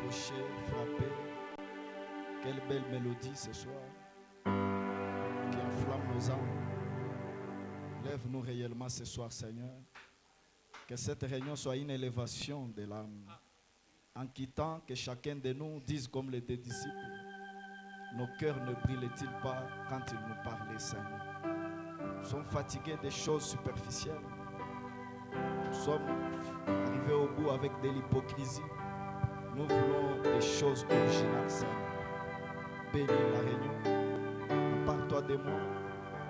clocher frappé. Quelle belle mélodie ce soir qui enflamme nos âmes. Lève-nous réellement ce soir, Seigneur. Que cette réunion soit une élévation de l'âme. En quittant, que chacun de nous dise comme les deux disciples, nos cœurs ne brillent-ils pas quand ils nous parlaient, Seigneur? Nous sommes fatigués des choses superficielles. Nous sommes arrivés au bout avec de l'hypocrisie. Nous voulons des choses originales, Seigneur. Bénis la réunion. Empare-toi de moi.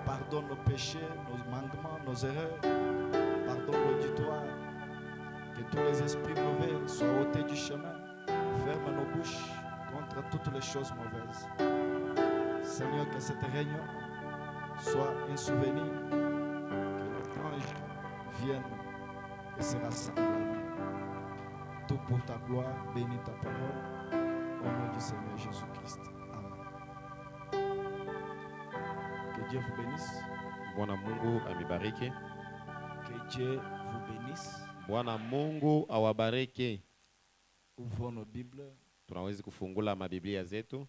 Pardonne nos péchés, nos manquements, nos erreurs. Pardonne l'auditoire. Que tous les esprits mauvais soient ôtés du chemin. Ferme nos bouches contre toutes les choses mauvaises. Seigneur, que cette réunion soit un souvenir. Que notre ange vienne et se rassemble. Tout pour ta gloire, bénis ta parole. Au nom du Seigneur Jésus-Christ. Amen. Que Dieu vous bénisse. Bwana Mungu amibariki. Que Dieu vous bénisse. Bwana Mungu awabariki. Ouvrons nos Bibles. Tunaweza kufungula mabiblia zetu.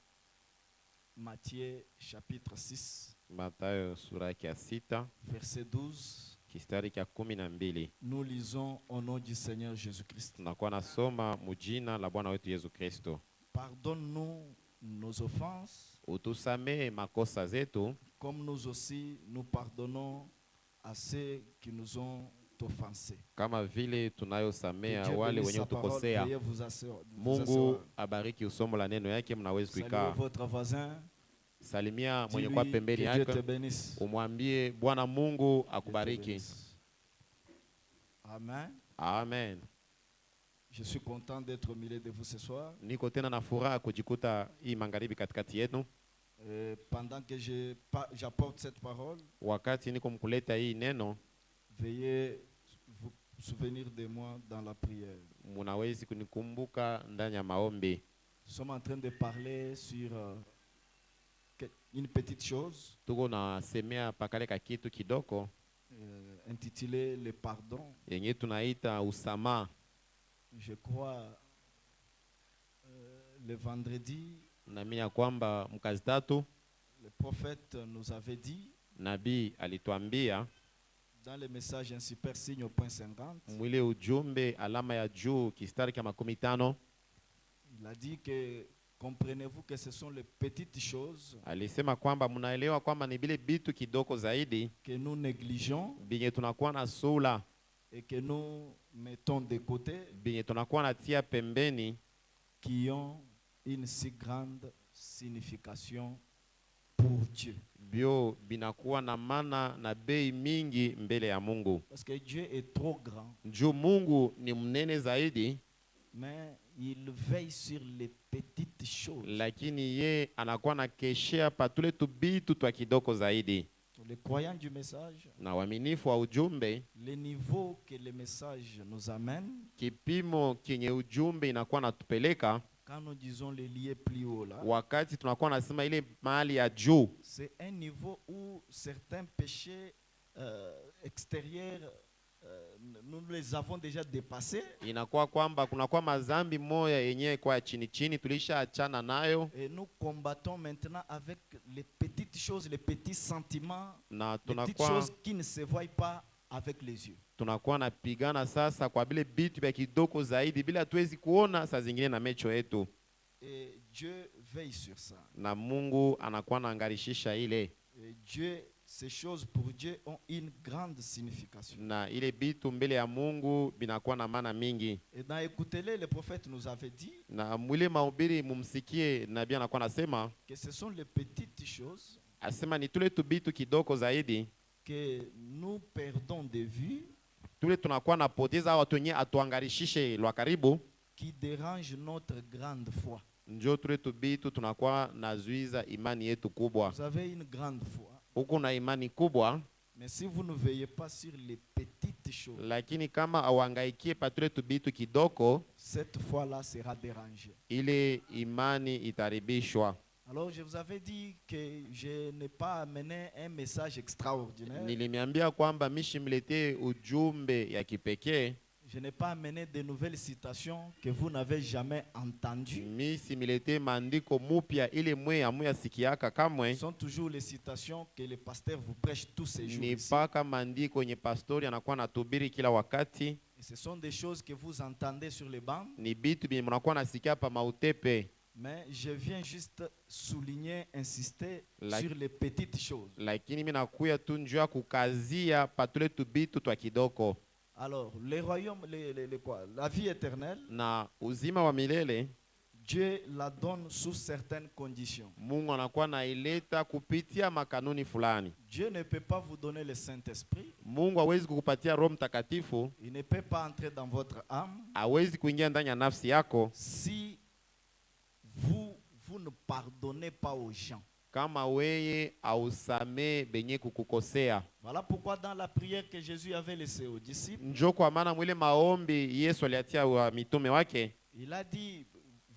Matthieu chapitre 6. Mathayo sura ya 6. Verset 12. Kistari cha 12. Nous lisons au nom du Seigneur Jésus-Christ. Tunakuwa nasoma mujina la Bwana wetu Yesu Kristo. Pardonne-nous nos offenses. Utusamee makosa zetu Comme nous aussi nous pardonnons à ceux qui nous ont offensés. kama vile tunayosamea Que Dieu wale bénisse wenye sa parole. utukosea. Veuillez vous asseoir. Mungu abariki usomo la neno yake, mnaweza Saluez kuikaa. votre voisin. Salimia mwenye Dis-lui kwa que pembeni Dieu te yako, bénisse. umwambie Bwana Mungu Dieu te akubariki. bénisse. Amen. Amen. Je suis content d'être au milieu de vous ce soir. Niko tena na furaha kujikuta hii magharibi katikati yetu. Pendant que j'apporte cette parole, Wakati niko mkuleta hii neno, veuillez vous souvenir de moi dans la prière. munawezi kunikumbuka ndani ya maombi. Nous sommes en train de parler sur une petite chose Tuko na semea pakale ka kitu kidoko intitulée le pardon. yenye tunaita usama. Je crois le vendredi, Naamini kwamba mkazi tatu le prophète nous avait dit nabii alituambia dans le message un super signe au point 50. mwile ujumbe alama ya juu kistari kama 15. Il a dit que comprenez-vous que ce sont les petites choses Alisema kwamba mnaelewa kwamba ni bile bitu kidoko zaidi que nous négligeons binye tunakuwa na sula, et que nous mettons de côté, binye tunakuwa na tia pembeni, qui ont une si grande signification pour Dieu. bio binakuwa na maana na bei mingi mbele ya Mungu. Parce que Dieu est trop grand, Juu Mungu ni mnene zaidi, mais il veille sur les petites choses. lakini ye anakuwa na keshea patule tubitu twa kidoko zaidi. Les croyants du message, Na waaminifu wa ujumbe, le niveau que le message nous amène, kipimo kenye ujumbe inakuwa natupeleka, quand nous disons les liés plus haut là, wakati tunakuwa nasema ile mahali ya juu, c'est un niveau où certains péchés extérieurs, nous les avons déjà dépassés. inakuwa kwamba kunakuwa mazambi moya yenyewe kwa chini chini tulisha achana nayo, Et nous combattons maintenant avec les petites choses, les petits sentiments, na les petites tunakuwa choses qui ne se voient pas avec les yeux. tunakuwa napigana sasa kwa bile bitu vya kidoko zaidi bila tuwezi kuona saa zingine na mecho yetu, Et Dieu veille sur ça. na Mungu anakuwa naangarishisha ile, Et Dieu, ces choses pour Dieu ont une grande signification. na ile bitu mbele ya Mungu binakuwa na maana mingi. Et dans Écoutez-les, le prophète nous avait dit Na mwile mahubiri mumsikie nabii anakuwa nasema, que ce sont les petites choses asema ni tule tubitu kidoko zaidi que nous perdons de vue, tule tunakuwa napoteza watu wenye atuangarishishe lwa karibu, qui dérangent notre grande foi. njo tule tubitu tunakuwa nazuiza imani yetu kubwa. Vous avez une grande foi, Huko na imani kubwa, mais si vous ne veillez pas sur les petites choses, lakini kama awangaikie patule tubitu kidoko, cette foi-là sera dérangée. ile imani itaribishwa. Alors je vous avais dit que je n'ai pas amené un message extraordinaire. Nilimiambia kwamba mishimletee ujumbe ya kipekee, Je n'ai pas amené de nouvelles citations que vous n'avez jamais entendues. Mi similete maandiko mupya ile mwe amuya sikiaka Ce kamwe. sont toujours les citations que les pasteurs vous prêchent tous ces jours Ni ici. paka maandiko yenye pastori anakuwa natubiri kila wakati. Et ce sont des choses que vous entendez sur les bancs. Ni bitu byenye mnakuwa nasikia pa mautepe. Mais je viens juste souligner, insister La- sur les petites choses. Lakini mimi nakuya tu njoo ya kukazia patule tubitu twa kidoko. Alors, les royaumes, quoi, la vie éternelle, Na uzima wa milele Dieu la donne sous certaines conditions. Mungu anakuwa naileta kupitia makanuni fulani. Dieu ne peut pas vous donner le Saint-Esprit. Mungu hawezi kukupatia Roho Mtakatifu, Il ne peut pas entrer dans votre âme hawezi kuingia ndani ya nafsi yako si vous ne pardonnez pas aux gens. kama weye ausamee benye kukukosea. Voilà pourquoi dans la prière que Jésus avait laissée aux disciples, Njoo kwa maana mwile maombi Yesu aliatia wa mitume wake, il a dit,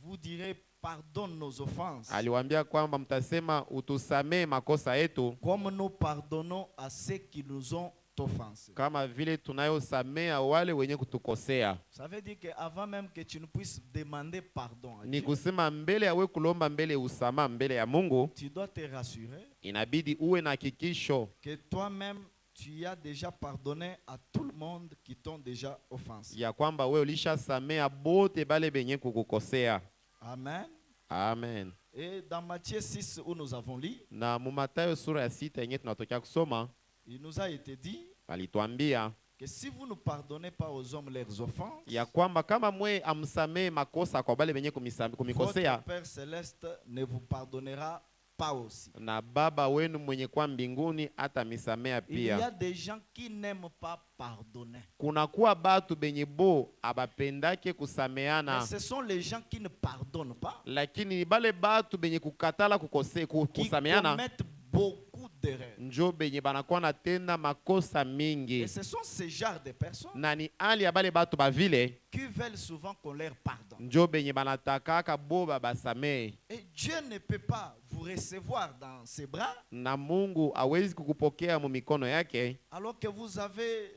vous direz, pardonne nos offenses, aliwaambia kwamba mtasema utusamee makosa yetu comme nous pardonnons à ceux qui nous ont offensés. kama vile tunayosamea wale wenye kutukosea. Ça veut dire qu'avant même que tu ne puisses demander pardon à Ni Dieu, kusema mbele ya we kulomba mbele usama mbele ya Mungu, tu dois te rassurer inabidi uwe na hakikisho que toi-même, tu as déjà pardonné à tout le monde qui t'ont déjà offensé. ya kwamba we ulishasamea bote bale benye kukukosea. Amen. Amen. Et dans Matthieu 6 où nous avons lu, Na mu Mathayo sura ya 6 yenye tunatokea kusoma, il nous a été dit alituambia que si vous ne pardonnez pas aux hommes leurs offenses, ya kwamba kama mwe amsamee makosa kwa bale benye kumikosea, votre Père Céleste ne vous pardonnera pas aussi. na baba wenu mwenye kwa mbinguni hata misamea Il y a pia. des gens qui n'aiment pas pardonner. Kunakuwa batu benye bo abapendake Mais kusameana, ce sont les gens qui ne pardonnent pas, lakini ni bale batu benye kukatala qui kusameana commettent beaucoup d'erreurs. njo benye banakuwa natenda makosa Et mingi. ce sont ces genres de personnes Na ni hali ya bale batu bavile qui veulent souvent qu'on leur pardonne. njo benye banatakaka bo babasamee, Et Dieu ne peut pas vous recevoir dans ses bras na Mungu hawezi kukupokea mu mikono yake alors que vous avez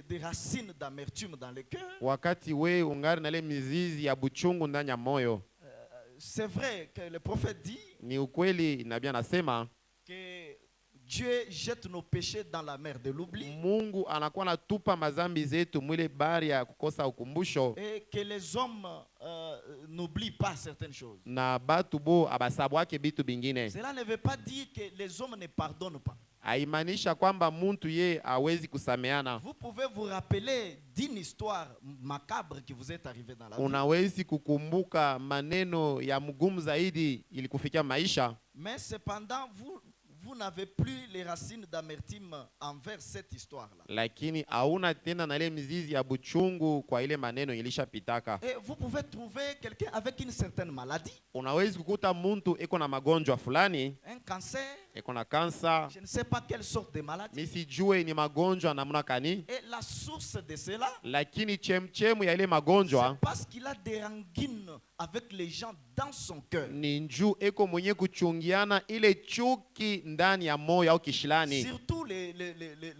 des racines d'amertume dans le cœur. wakati we ungari na ile mizizi ya buchungu ndani ya moyo. C'est vrai que le prophète dit Ni ukweli nabii anasema que Dieu jette nos péchés dans la mer de l'oubli Mungu anakuwa natupa mazambi zetu mwile bahari ya kukosa ukumbusho, et que les hommes n'oublient pas certaines choses. na batu bo abasabwake bitu bingine. Cela ne veut pas dire que les hommes ne pardonnent pas. Haimanisha kwamba muntu ye hawezi kusameana. Vous pouvez vous rappeler d'une histoire macabre qui vous est arrivée dans la vie. Unawezi kukumbuka maneno ya mgumu zaidi ilikufikia maisha, Mais cependant, vous n'avez plus les racines d'amertume envers cette histoire-là. lakini hauna tena na ile mizizi ya buchungu kwa ile maneno ilishapitaka. Et vous pouvez trouver quelqu'un avec une certaine maladie, Unawezi kukuta muntu eko na magonjwa fulani, un cancer, eko na kansa, je ne sais pas quelle sorte de maladie. misijue ni magonjwa namna kani, Et la source de cela, lakini chemchemu ya ile c'est magonjwa parce qu'il a des rancines avec les gens dans son cœur. ni njuu eko mwenye kuchungiana ile chuki ndani ya moyo au kishilani, Surtout les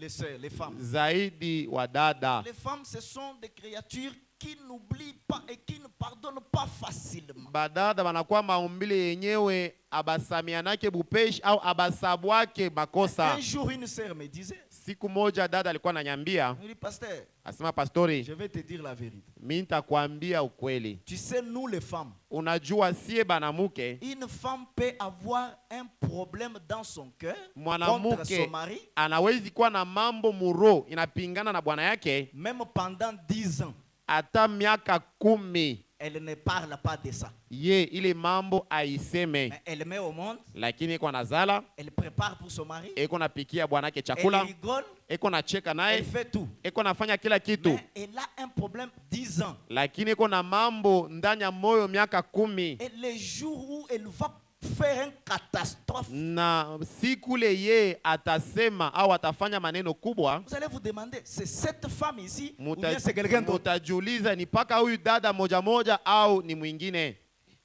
sœurs, les femmes. zaidi wa dada. Les femmes, ce sont des créatures qui n'oublient pas et qui ne pardonnent pas facilement. Badada wanakuwa maumbile yenyewe abasamianake bupeshi au abasabwake makosa. Un jour, une sœur me disait, Siku moja dada alikuwa ananiambia, elle dit, pasteur, asema pastori, je vais te dire la vérité. mimi nitakwambia ukweli. Tu sais, nous les femmes, Unajua sie banamuke, une femme peut avoir un problème dans son cœur contre mwanamke son mari, anawezi kuwa na mambo muro inapingana na bwana yake même pendant 10 ans. hata miaka 10, Elle ne parle pas de ça. ye ile mambo aiseme, Mais elle met au monde, lakini eko nazala, elle prépare pour son mari, eko napikia bwana yake elle chakula, rigole, eko nacheka elle naye, fait tout. eko nafanya kila kitu, Mais elle a un problème 10 ans. lakini eko na mambo ndani ya moyo miaka 10. Et les jours où elle va faire une catastrophe, Na siku le ye atasema au atafanya maneno kubwa, vous allez vous demander, c'est cette femme ici ou muta- bien c'est quelqu'un d'autre? mutajiuliza ni paka huyu dada moja moja au ni mwingine.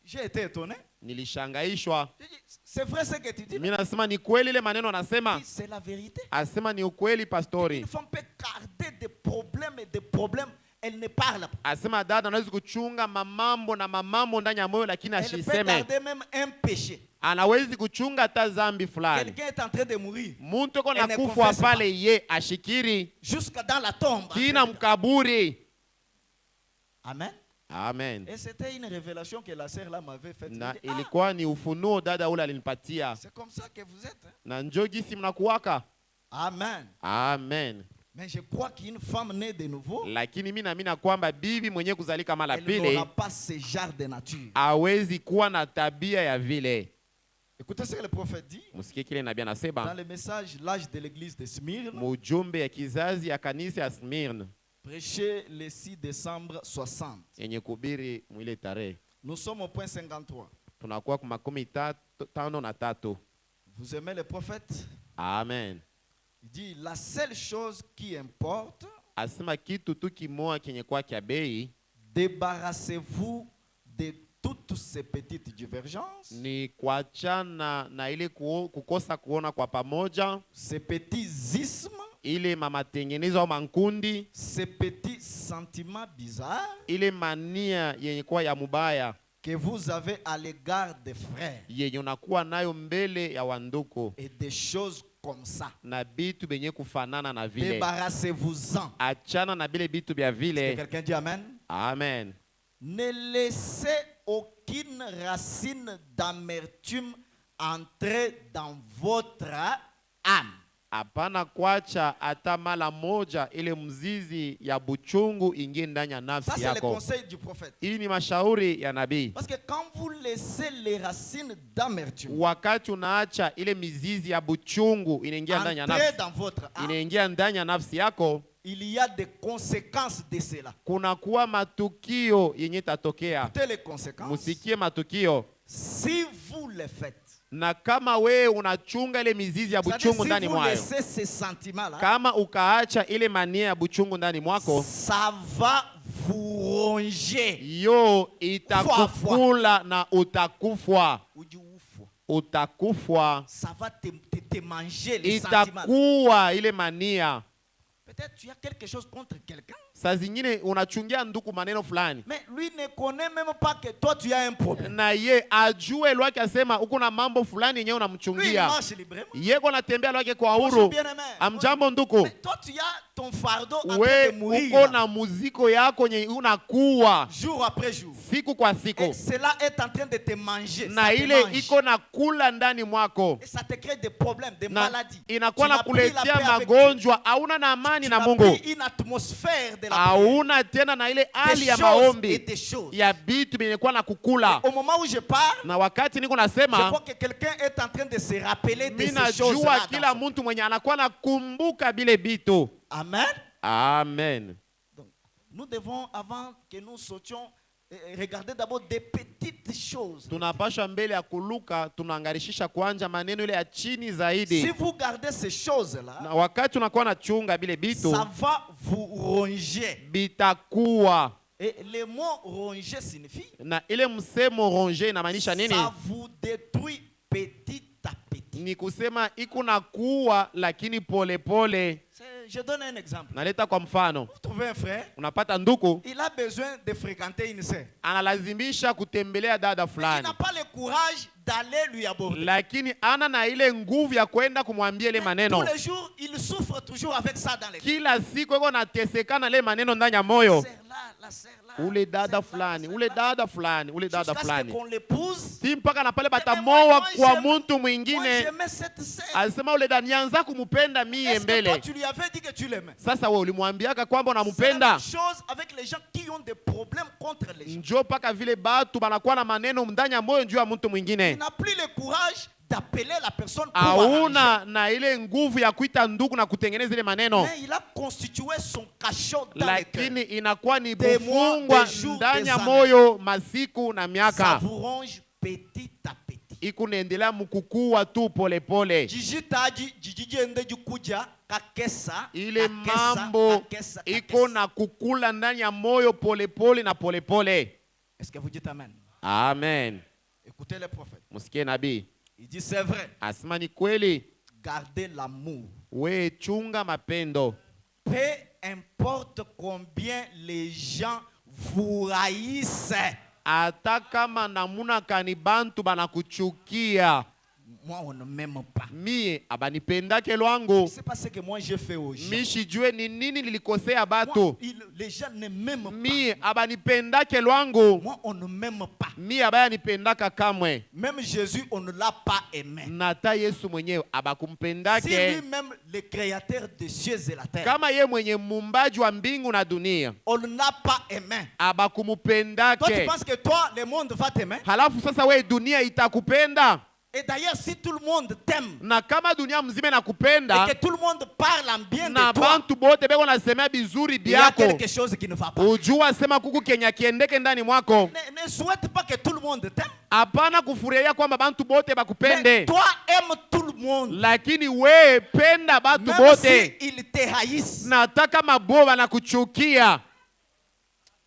J'ai été étonné. Nilishangaishwa. J'ai dit, c'est vrai ce que tu dis. Mimi nasema ni kweli ile maneno anasema, Oui, c'est la vérité. asema ni ukweli pastori. Une femme peut garder des problèmes et des problèmes. elle ne parle pas. Asema dada anaweza kuchunga mamambo na mamambo ndani ya moyo lakini Elle peut ashiseme. garder même un péché. Anawezi kuchunga hata zambi fulani. Quelqu'un est en train de mourir. Muntu ko Elle ne nakufa confesse pas. pale ye ashikiri Jusqu'à dans la tombe. kina mkaburi. Amen. Amen. Et c'était une révélation que la sœur là m'avait faite. Na Il dit, ilikuwa ni ufunuo dada ule alinipatia. c'est comme ça que vous êtes. Hein? Na njoo gisi mnakuwaka. Amen. Amen. Mais je crois qu'une femme née de nouveau, Lakini mimi naamini kwamba bibi mwenye kuzalika mara elle pili n'aura pas ce genre de nature. hawezi kuwa na tabia ya vile. Écoutez ce que le prophète dit Msikie kile nabii dans anasema le message L'âge de l'église de Smyrne, mujumbe ya kizazi ya kanisa ya Smyrna prêché le 6 décembre 60. yenye kubiri mwile tarehe. Nous sommes au point 53. Tunakuwa kwa 53. Vous aimez le prophète? Amen. Il dit la seule chose qui importe, Asema kitu tu kimoja kenye kwa kia bei débarrassez-vous de toutes ces petites divergences, ni kuachana na ile kukosa kuona kwa pamoja, ces petits ismes, ile mamatengenezo au mankundi, ces petits sentiments bizarres ile mania yenye kwa ya mubaya que vous avez à l'égard des frères yenye unakuwa nayo mbele ya wanduku et des choses comme ça. na bitu benye kufanana na vile. Débarrassez-vous-en. Achana na bile bitu bya Est-ce que vile. quelqu'un dit amen? Amen. Ne laissez aucune racine d'amertume entrer dans votre âme. Hapana kuacha hata mara moja ile mzizi ya buchungu ingie ndani ya Ça, nafsi c'est le yako. conseil du prophète. Hii ni mashauri ya nabii. Parce que quand vous laissez les racines d'amertume Wakati unaacha ile mizizi ya buchungu inaingia ndani ya entrer nafsi, dans votre âme, inaingia ndani ya nafsi yako, il y a des conséquences de cela. kuna kuwa matukio yenye tatokea. Écoutez les conséquences. Musikie matukio. Si vous le faites, Na kama wewe unachunga ile mizizi ya c'est-à-dire buchungu si ndani vous mwayo, laissez ces sentiments-là, kama ukaacha ile mania ya buchungu ndani mwako, ça va vous ronger. yo itakukula na utakufwa. Utakufwa, Ça va te manger les sentiments. itakuwa ile mania. Peut-être tu as quelque chose contre quelqu'un, Saa zingine unachungia nduku maneno fulani, mais lui ne connaît même pas que toi tu as un problème. na ye ajue lwake asema uko na mambo fulani yenyewe Lui il unamchungia. marche librement. Yeko natembea lwake kwa Bonjour, huru. bien-aimé. Amjambo nduku, Mais toi tu as ton fardeau en train we de mourir uko na muziko yako yenye unakuwa jour après jour. siku kwa Et siku, cela est en train de te manger. na Ça te ile mange. iko na kula ndani mwako, Et ça te crée des problèmes, des na maladies. inakuwa Tu na n'as plus la kuletea paix avec Dieu. magonjwa, hauna na amani Tu na n'as Mungu, plus une atmosphère de la prière. hauna tena na ile hali Des ya choses et maombi des choses. ya bitu benye kuwa na kukula. Au moment où je parle, Na wakati niko je nasema, crois que quelqu'un est en train de se rappeler de mimi ces choses-là. najua kila mtu mwenye anakuwa nakumbuka bile bitu. Amen. Amen. Donc, nous devons, avant que nous sautions, regarder d'abord des petites choses. Tunapasha mbele ya kuluka, tunaangarishisha kwanja maneno ile ya chini Si zaidi. vous gardez ces choses-là, Na wakati unakuwa nachunga bile bitu, ça va vous ronger. bitakuwa. Et le mot ronger signifie Na ile msemo ronge inamaanisha nini? ça vous détruit petit à petit. Ni kusema iko na kuwa lakini pole pole. Je donne un exemple. Naleta kwa mfano, Vous trouvez un frère, unapata nduku il a besoin de fréquenter une sœur. analazimisha kutembelea dada Mais il fulani, n'a pas le courage d'aller lui aborder. lakini ana na ile nguvu ya kwenda kumwambia ile Mais maneno. tous les jours, il souffre toujours avec ça dans les cœurs. Kila siku iko natesekana ile maneno ndani ya moyo. La sœur là, Ule dada sœur là, fulani, sœur ule là. dada fulani, ule dada Jusqu'à ce fulani, qu'on l'épouse. si mpaka na pale moi, batamoa kwa j'aime- muntu Moi, mwingine. j'aimais cette sœur. Alisema ule dada nianza kumupenda mie Est-ce que toi, mbele. tu lui avais dit que tu l'aimais? Sasa wewe ulimwambiaka kwamba C'est la unampenda, même chose avec les gens qui ont des problèmes contre les gens. njoo paka vile batu banakuwa na maneno ndani ya moyo juu ya mtu Il mwingine. n'a plus le courage d'appeler la personne pour arranger. Hauna na ile nguvu ya kuita ndugu na kutengeneza ile maneno, Mais il a constitué son cachot dans le lakini cœur. inakuwa ni Des mois, kufungwa des jours, ndani ya des moyo masiku na Ça miaka. vous ronge petit à petit. Iko naendelea mkukua tu pole pole. Jijitaji jijijende jukuja kakesa Ile kakesa, mambo kakesa, iko kakesa. na kukula ndani ya moyo pole pole na pole pole. Est-ce que vous dites amen? Amen. Écoutez le prophète. Musikie nabii Il dit c'est vrai. asema ni kweli, Gardez l'amour. we chunga mapendo, Peu importe combien les gens vous haïssent. Hata kama namuna kani bantu banakuchukia, Moi, on ne m'aime pas. mie abanipendake lwangu. C'est pas ce que moi j'ai fait aux gens. Mishijue ni nini nilikosea bato. Les gens ne m'aiment pas. Mie abanipendake lwangu. Moi, on ne m'aime pas. Mie abayanipendaka kamwe. Même Jésus, on ne l'a pas aimé. Nata Yesu mwenyewe Si abakumpendake. lui-même, le créateur des cieux et la terre, Kama ye mwenye mumbaji wa mbingu na dunia on ne l'a pas aimé. Toi, tu abakumupendake. penses que toi, le monde va t'aimer? Halafu sasa we dunia itakupenda? Et d'ailleurs, si tout le monde t'aime Na kama dunia mzima et nakupenda que tout le monde parle en bien na de toi, bantu bote beko nasemea bizuri il y a byako, quelque chose qui ne va pas. ujua sema kuku kenya kiendeke ndani mwako. Ne souhaite pas que tout le monde t'aime. Hapana kufurahia kwamba bantu bote Mais bakupende, toi, aime tout le monde. lakini we penda batu Même bote. s'ils te haïssent. Nataka mabo banakuchukia.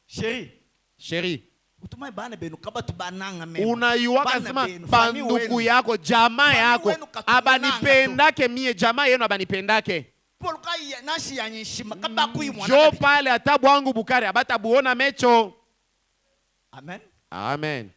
Chérie, Sheri, unayuwaka sema banduku yako, jamaa yako abanipendake mie, jamaa yenu abanipendake. Jo pale hata bwangu bukari abatabuona mecho. Amen. Amen.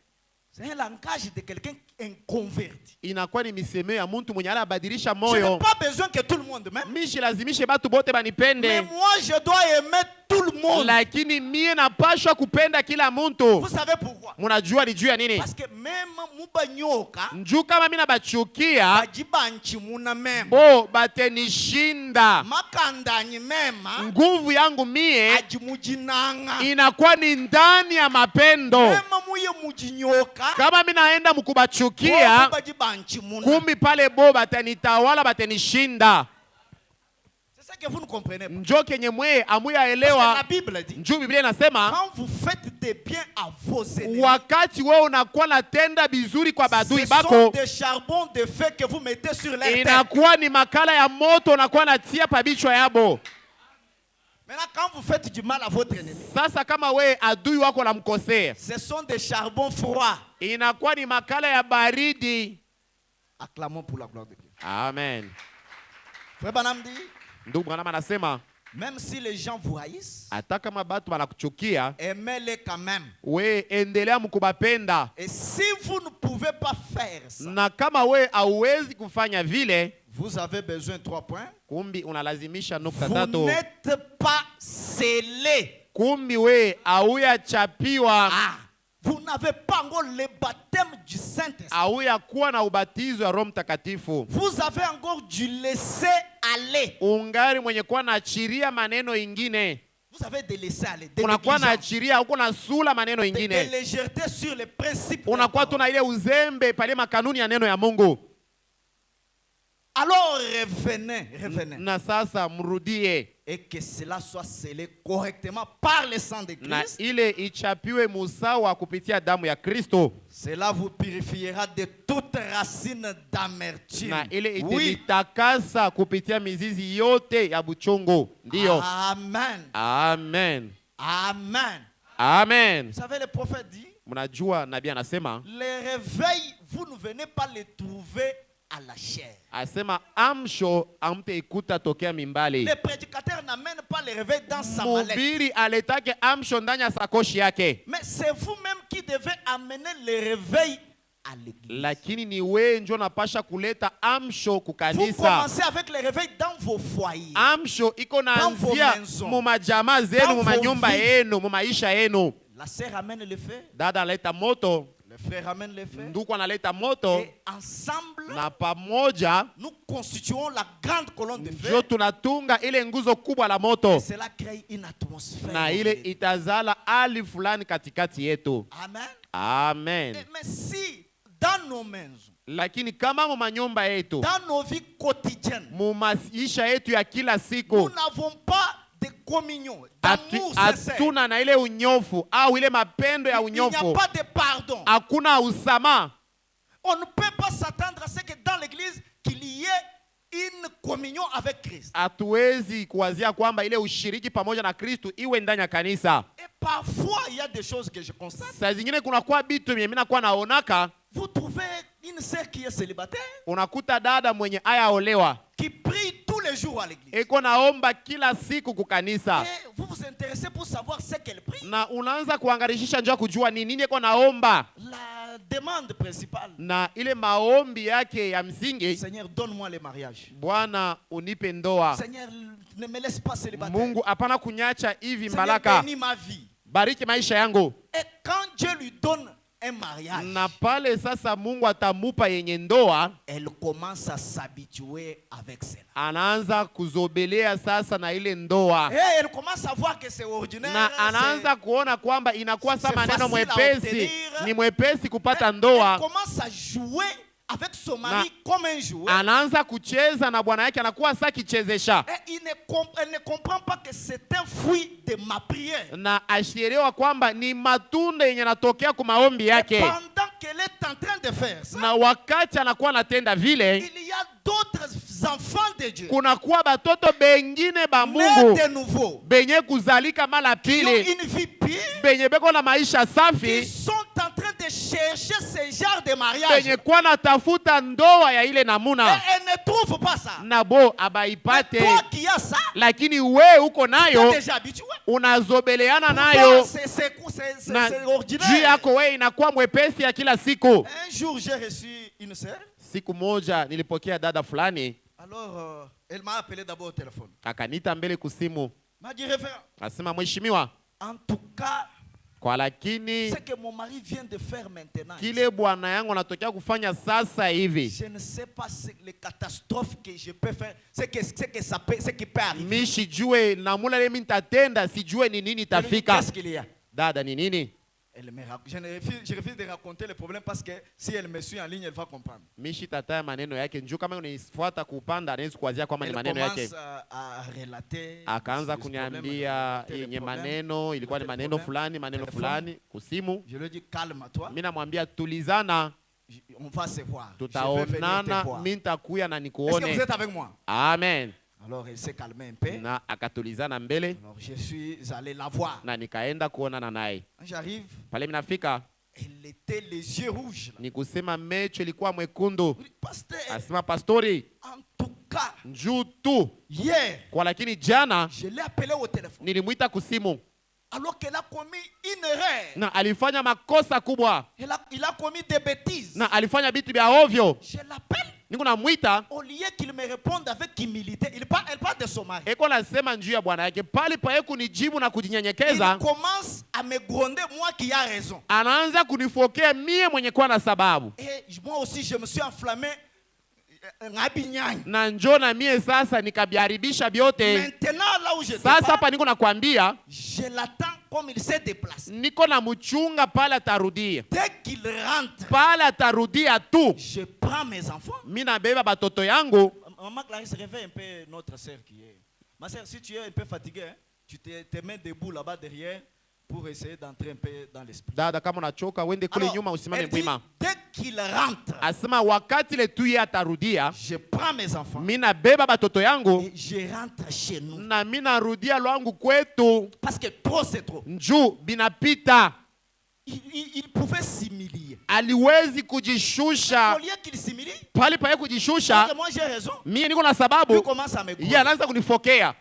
C'est un langage de quelqu'un inconverti. Inakuwa ni misemo ya mtu mwenye alabadilisha Je n'ai moyo. pas besoin que tout le monde m'aime. Mishi lazimishe batu bote banipende. Mais moi, je dois aimer tout le monde. Lakini mie napashwa kupenda kila muntu. Vous savez pourquoi? Munajua ni juu ya nini? Parce que même Mubanyoka, Njuu kama mina bachukia, Bajibanchi muna même. bo batenishinda. Makandanyi mema, Nguvu yangu mie Ajimujinanga. inakuwa ni ndani ya mapendo. Mema muye mujinyoka, Kama mina naenda mkubachukia, Bajibanchi muna. kumbi pale bo batanitawala batenishinda. C'est ça que vous ne comprenez pas. Njo kenye mwe amuya Parce que elewa. la Bible dit, Njuu Biblia inasema quand vous faites des biens à vos ennemis, wakati wewe unakuwa natenda bizuri kwa badui ce sont bako, des charbons de feu que vous mettez sur leur tête. inakuwa ni makala ya moto unakuwa natia pabichwa yabo. Maintenant, quand vous faites du mal à votre ennemi, Sasa kama we adui wako la mkosea, ce sont des charbons froids. inakuwa ni makala ya baridi. Acclamons pour la gloire de Dieu. Amen. Frère Branham dit, Ndugu Branham anasema même si les gens vous haïssent, hata kama batu banakuchukia, aimez-les quand même. we endelea mkubapenda. Et si vous ne pouvez pas faire ça, Na kama we hauwezi kufanya vile, vous avez besoin de 3 points. kumbi unalazimisha nukta Vous tatu. n'êtes pas scellé. Kumbi we auya chapiwa, Ah, vous n'avez pas encore le baptême du Saint-Esprit. auya kuwa na ubatizo ya Roho Mtakatifu. Vous avez encore dû laisser aller. Ungari mwenye kuwa naachiria maneno ingine. Vous avez de laisser aller. De Unakuwa négligence, naachiria huko na sula maneno de ingine. légèreté sur les principes. de la Unakuwa parole. tuna ile uzembe pale makanuni ya neno ya Mungu. Alors revenez. Na sasa mrudie Et que cela soit scellé correctement par le sang de na Christ. ile ichapiwe musawa kupitia damu ya Kristo, Cela vous purifiera de toute racine d'amertume. na ile Oui. itenitakasa kupitia mizizi yote ya buchungu. Ndiyo. Amen. Amen. Amen. Amen. Vous savez, le prophète dit, Mnajua nabii anasema, les réveils, vous ne venez pas les trouver à la chair. asema amsho amteikuta tokea mimbali. Les prédicateurs n'amènent pas les réveils dans sa mallette. Mubiri aletake amsho ndani ya sakoshi yake. Mais c'est vous-même qui devez amener les réveils à l'église. Lakini ni wewe ndio unapasha kuleta amsho Vous kukanisa. commencez avec les réveils dans vos foyers. Amsho iko Dans vos naanzia maisons. mu majamaa Dans zenu, mu vos manyumba vies. yenu, mu maisha yenu. La sœur amène le feu, Dada analeta moto, le frère amène le feu. ndugu analeta moto, Et ensemble, na pamoja nous constituons la grande colonne de ndio feu. tunatunga ile nguzo kubwa la Et moto, cela crée une atmosphère. na ile itazala hali fulani katikati yetu. Amen. Amen. Mais si dans nos maisons, Lakini kama mu manyumba yetu, dans nos vies quotidiennes, mu maisha yetu ya kila nous siku, n'avons pas de communion, d'amour sincère, hatuna na ile unyofu au ile mapendo ya il n'y a unyofu, pas de pardon. hakuna usama, On ne peut pas s'attendre à ce que dans l'église, qu'il y ait une communion avec Christ. hatuwezi kuwazia kwamba ile ushiriki pamoja na Kristo iwe ndani ya kanisa. Et parfois, il y a des choses que je constate. Saa zingine kunakuwa bitu mimi nakuwa naonaka, Vous trouvez une sœur qui est célibataire, unakuta dada mwenye aya olewa qui prie tous les les jours à l'église. eko naomba kila siku kukanisa. Et vous vous intéressez pour savoir ce qu'elle prie. Na unaanza kuangarishisha njoo kujua ni nini eko naomba. La demande principale. Na ile maombi yake ya msingi, Seigneur, donne-moi le mariage. Bwana unipe ndoa. Seigneur, ne me laisse pas célibataire. Mungu hapana kunyacha hivi Seigneur, mbalaka. bénis ma vie. Bariki maisha yangu. Et quand Dieu lui donne un mariage, Na pale sasa Mungu atamupa yenye ndoa, elle commence à s'habituer avec cela. anaanza kuzobelea sasa na ile ndoa. Et elle commence à voir que c'est ordinaire. Na anaanza kuona kwamba inakuwa c'est sa maneno facile à mwepesi, obtenir. ni mwepesi kupata Elle ndoa. commence à jouer avec son mari comme un jouet. Anaanza kucheza na bwana yake, anakuwa sa kichezesha. Et elle ne comprend pas que c'est un fruit de ma prière. Na ashielewa kwamba ni matunda yenye natokea kwa maombi Et yake. pendant qu'elle est en train de faire ça, Na wakati anakuwa anatenda vile, il y a d'autres enfants de Dieu, kunakuwa batoto bengine ba nés Mungu de nouveau, benye kuzalika mala qui ont pili, une vie pure, benye beko na maisha qui safi, sont en train de chercher ce genre de mariage. benye kwa natafuta ndoa ya ile Et namuna. elle ne trouve pas ça. Na bo Mais abaipate, toi qui as ça, lakini we uko tu es nayo, déjà habitué. unazobeleana Pour toi, nayo, c'est na juu ordinaire. yako we inakuwa mwepesi ya kila siku. Un jour, j'ai reçu une sœur. Siku moja nilipokea dada fulani, Alors, elle m'a appelé d'abord au téléphone. akanita mbele kusimu, M'a dit, référent, asema mheshimiwa, en tout cas, kwa lakini ce que mon mari vient de faire maintenant, kile bwana yangu anatokea kufanya sasa hivi, je ne sais pas les catastrophes que je peux faire, ce qui peut arriver. mi sijue namuna ile mimi nitatenda, sijue ni nini itafika. Qu'est-ce qu'il y a? Dada, ni nini? Je refuse de raconter le problème parce que si elle me suit en ligne, elle va comprendre. Mishi tataya maneno yake njoo, kama unifuata kupanda anaweza kuwazia kwamba ni Elle maneno yake. commence à relater. Akaanza ce kuniambia problème, yenye le problème, maneno, ilikuwa ni le maneno problème, fulani, maneno téléphone. fulani kusimu. Je lui dis calme-toi, Mimi namwambia tulizana, on va se voir. Je vais venir tutaonana, te voir. mimi nitakuya na Est-ce que vous nikuone. êtes avec moi? Amen. Alors elle s'est calmée un peu. Na akatulizana mbele Alors je suis allé la voir. na nikaenda kuonana naye. Quand j'arrive, Pale mimi nafika, elle était les yeux rouges. Là. ni kusema mecho ilikuwa mwekundu. Je dis, pasteur, Asema pastori, en tout cas, njoo tu. hier, Kwa lakini jana je l'ai appelé au téléphone. nilimwita kusimu Alors qu'elle a commis une erreur. na alifanya makosa kubwa Il a commis des bêtises. na alifanya vitu vya ovyo. Je l'appelle. Niko namwita, Au lieu qu'il me réponde avec humilité, elle parle de son mari. eko nasema njuu ya bwana yake, pale paye kunijibu na Il kujinyenyekeza, commence à me gronder, moi qui a raison. anaanza kunifokea mie mwenye kuwa na sababu. Et moi aussi, je me suis enflammé. Na njoo na mie sasa nikabiharibisha vyote. Maintenant, là où je Sasa te hapa parle, niko nakwambia, je l'attends comme il s'est déplacé. niko na mchunga pale atarudia. Dès qu'il rentre, Pale atarudia tu, je prends mes enfants. mimi nabeba batoto yangu. Maman Clarisse, réveille un peu notre sœur qui est. Ma sœur, si tu es un peu fatiguée, hein, tu te mets debout là-bas derrière pour essayer d'entrer un peu dans l'esprit. Dada, kama unachoka wende kule Alors, nyuma usimame elle dit, mwima. dès qu'il rentre, Asema wakati ile tu yeye atarudia, je prends mes enfants mimi nabeba batoto yangu et je rentre chez nous. na mimi narudia lwangu kwetu. Parce que trop, c'est trop. Njuu binapita. Il pouvait s'humilier. Aliwezi Au kujishusha. lieu qu'il s'humilie, Pale paye kujishusha, moi j'ai raison. mimi niko na Il sababu, commence à me yeye gronder. anaanza kunifokea.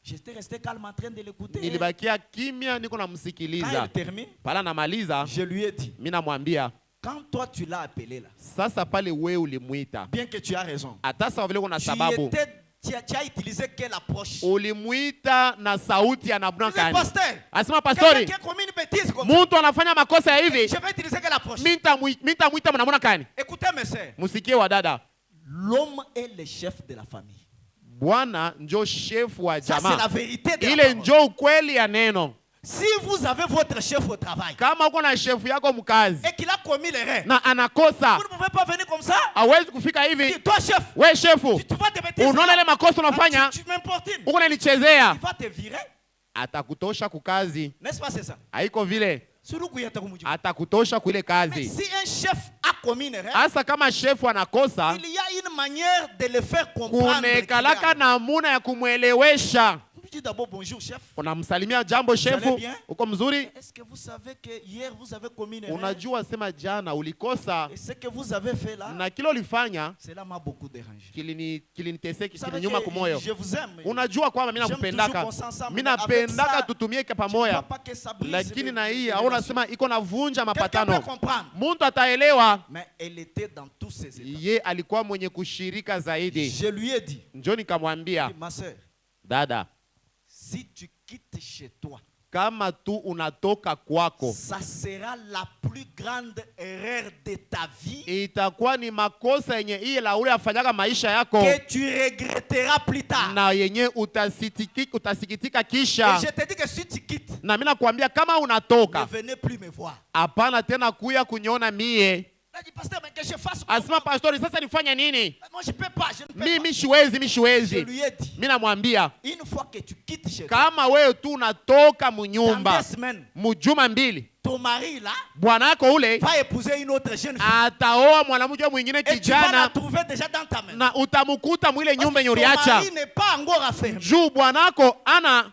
J'étais resté calme en train de l'écouter. Nilibakia kimya, niko Quand namsikiliza. il termine, Pala namaliza, je lui ai dit, mimi namwambia, quand toi tu l'as appelé là, sasa pale wewe ulimwita, bien que tu as raison, hata sawa vile kuna sababu, tu as utilisé quelle approche? ulimwita na sauti ya namna Je dis, gani? pasteur, Asema quelqu'un pastori, qui a commis une bêtise comme ça, mtu anafanya makosa ya hivi, je vais utiliser quelle approche? mimi nitamwita mnamuna gani? Écoutez mes sœurs, Musikie wa dada, l'homme est le chef de la famille. Bwana njo chef wa Ça c'est la jamaa. vérité de la Ile parole. njo ukweli ya neno. Si vous avez votre chef au travail Kama uko na chef yako mkazi et qu'il a commis l'erreur, na anakosa, vous ne pouvez pas venir comme ça. hawezi kufika hivi. Dis, toi chef, We chefu, tu vois des bêtises. unaona ile makosa unafanya, Tu m'importunes. uko unanichezea, Il va te virer. atakutosha kukazi. N'est-ce pas, c'est ça? Haiko vile, Suru kuyata kumuju. atakutosha kuile Mais kazi. si un chef a commis une erreur, Hasa kama chefu anakosa, il y a une manière de le faire comprendre. kunekalaka namuna ya kumwelewesha. dis d'abord bonjour chef. Unamsalimia jambo shefu, uko mzuri? Est-ce que vous savez que hier vous avez commis une erreur? Unajua sema jana ulikosa. Et ce que vous avez fait là, na kile ulifanya cela m'a beaucoup dérangé. Kiliniteseka, kilininyuma kumoyo. Je vous aime. Unajua kwamba mimi nakupendaka. Mimi napendaka tutumie kwa pamoja. Lakini na hii aona sema iko navunja mapatano. Mtu ataelewa. Mais elle était dans tous ses états. Ye alikuwa mwenye kushirika zaidi. Je lui ai dit. Njoo nikamwambia. Ma sœur, dada, si tu quittes chez toi, kama tu unatoka kwako, ça sera la plus grande erreur de ta vie. Itakuwa ni makosa yenye ile la ule afanyaga maisha yako. Que tu regretteras plus tard. Na yenye utasikitika kisha. Et je te dis que si tu quittes, na mimi nakwambia kama unatoka, ne venez plus me voir. Hapana tena kuya kuniona mie. Pasteur, mais que je fasse quoi? Asema pastori, sasa nifanye nini? Moi je peux pas, je ne peux pas. Mimi siwezi. Je lui ai dit. Mimi namwambia, une fois que tu quittes chez toi, kama wewe tu unatoka munyumba, mujuma mbili, ton mari là, bwana yako ule va épouser une autre jeune fille. Ataoa mwanamke mwingine kijana. Et tu vas la trouver déjà dans ta main. Na utamukuta mwile nyumba yenye uliacha. Ton mari n'est pas encore affaire. Juu bwana yako ana.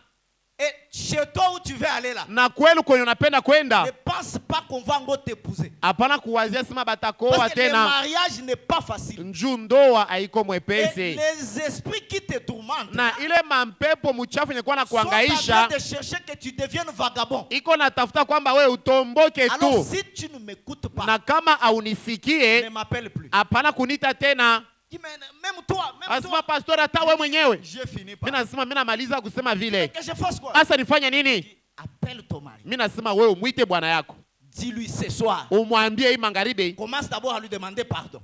Et chez toi où tu veux aller là, na kweli kwenye unapenda kwenda, ne pense pas qu'on va encore t'épouser. Hapana kuwazia sema batakoa tena. Parce que le mariage n'est pas facile. Njoo ndoa haiko mwepesi. Et les esprits qui te tourmentent, na ile mampepo mchafu yenye kwa na kuangaisha, sont en train de chercher que tu deviennes vagabond. Iko natafuta kwamba wewe utomboke tu. Alors si tu ne m'écoutes pas, na kama haunisikie, ne m'appelle plus. Hapana kunita tena. Même toi. Asema pastor, hata wewe mwenyewe. Je finis pas. Mimi nasema, mimi namaliza kusema vile. Que je fasse quoi? Asa nifanye nini? Appelle ton mari. Mimi nasema wewe mwite bwana yako. Dis-lui ce soir. Umwambie hii magharibi. Commence d'abord à lui demander pardon.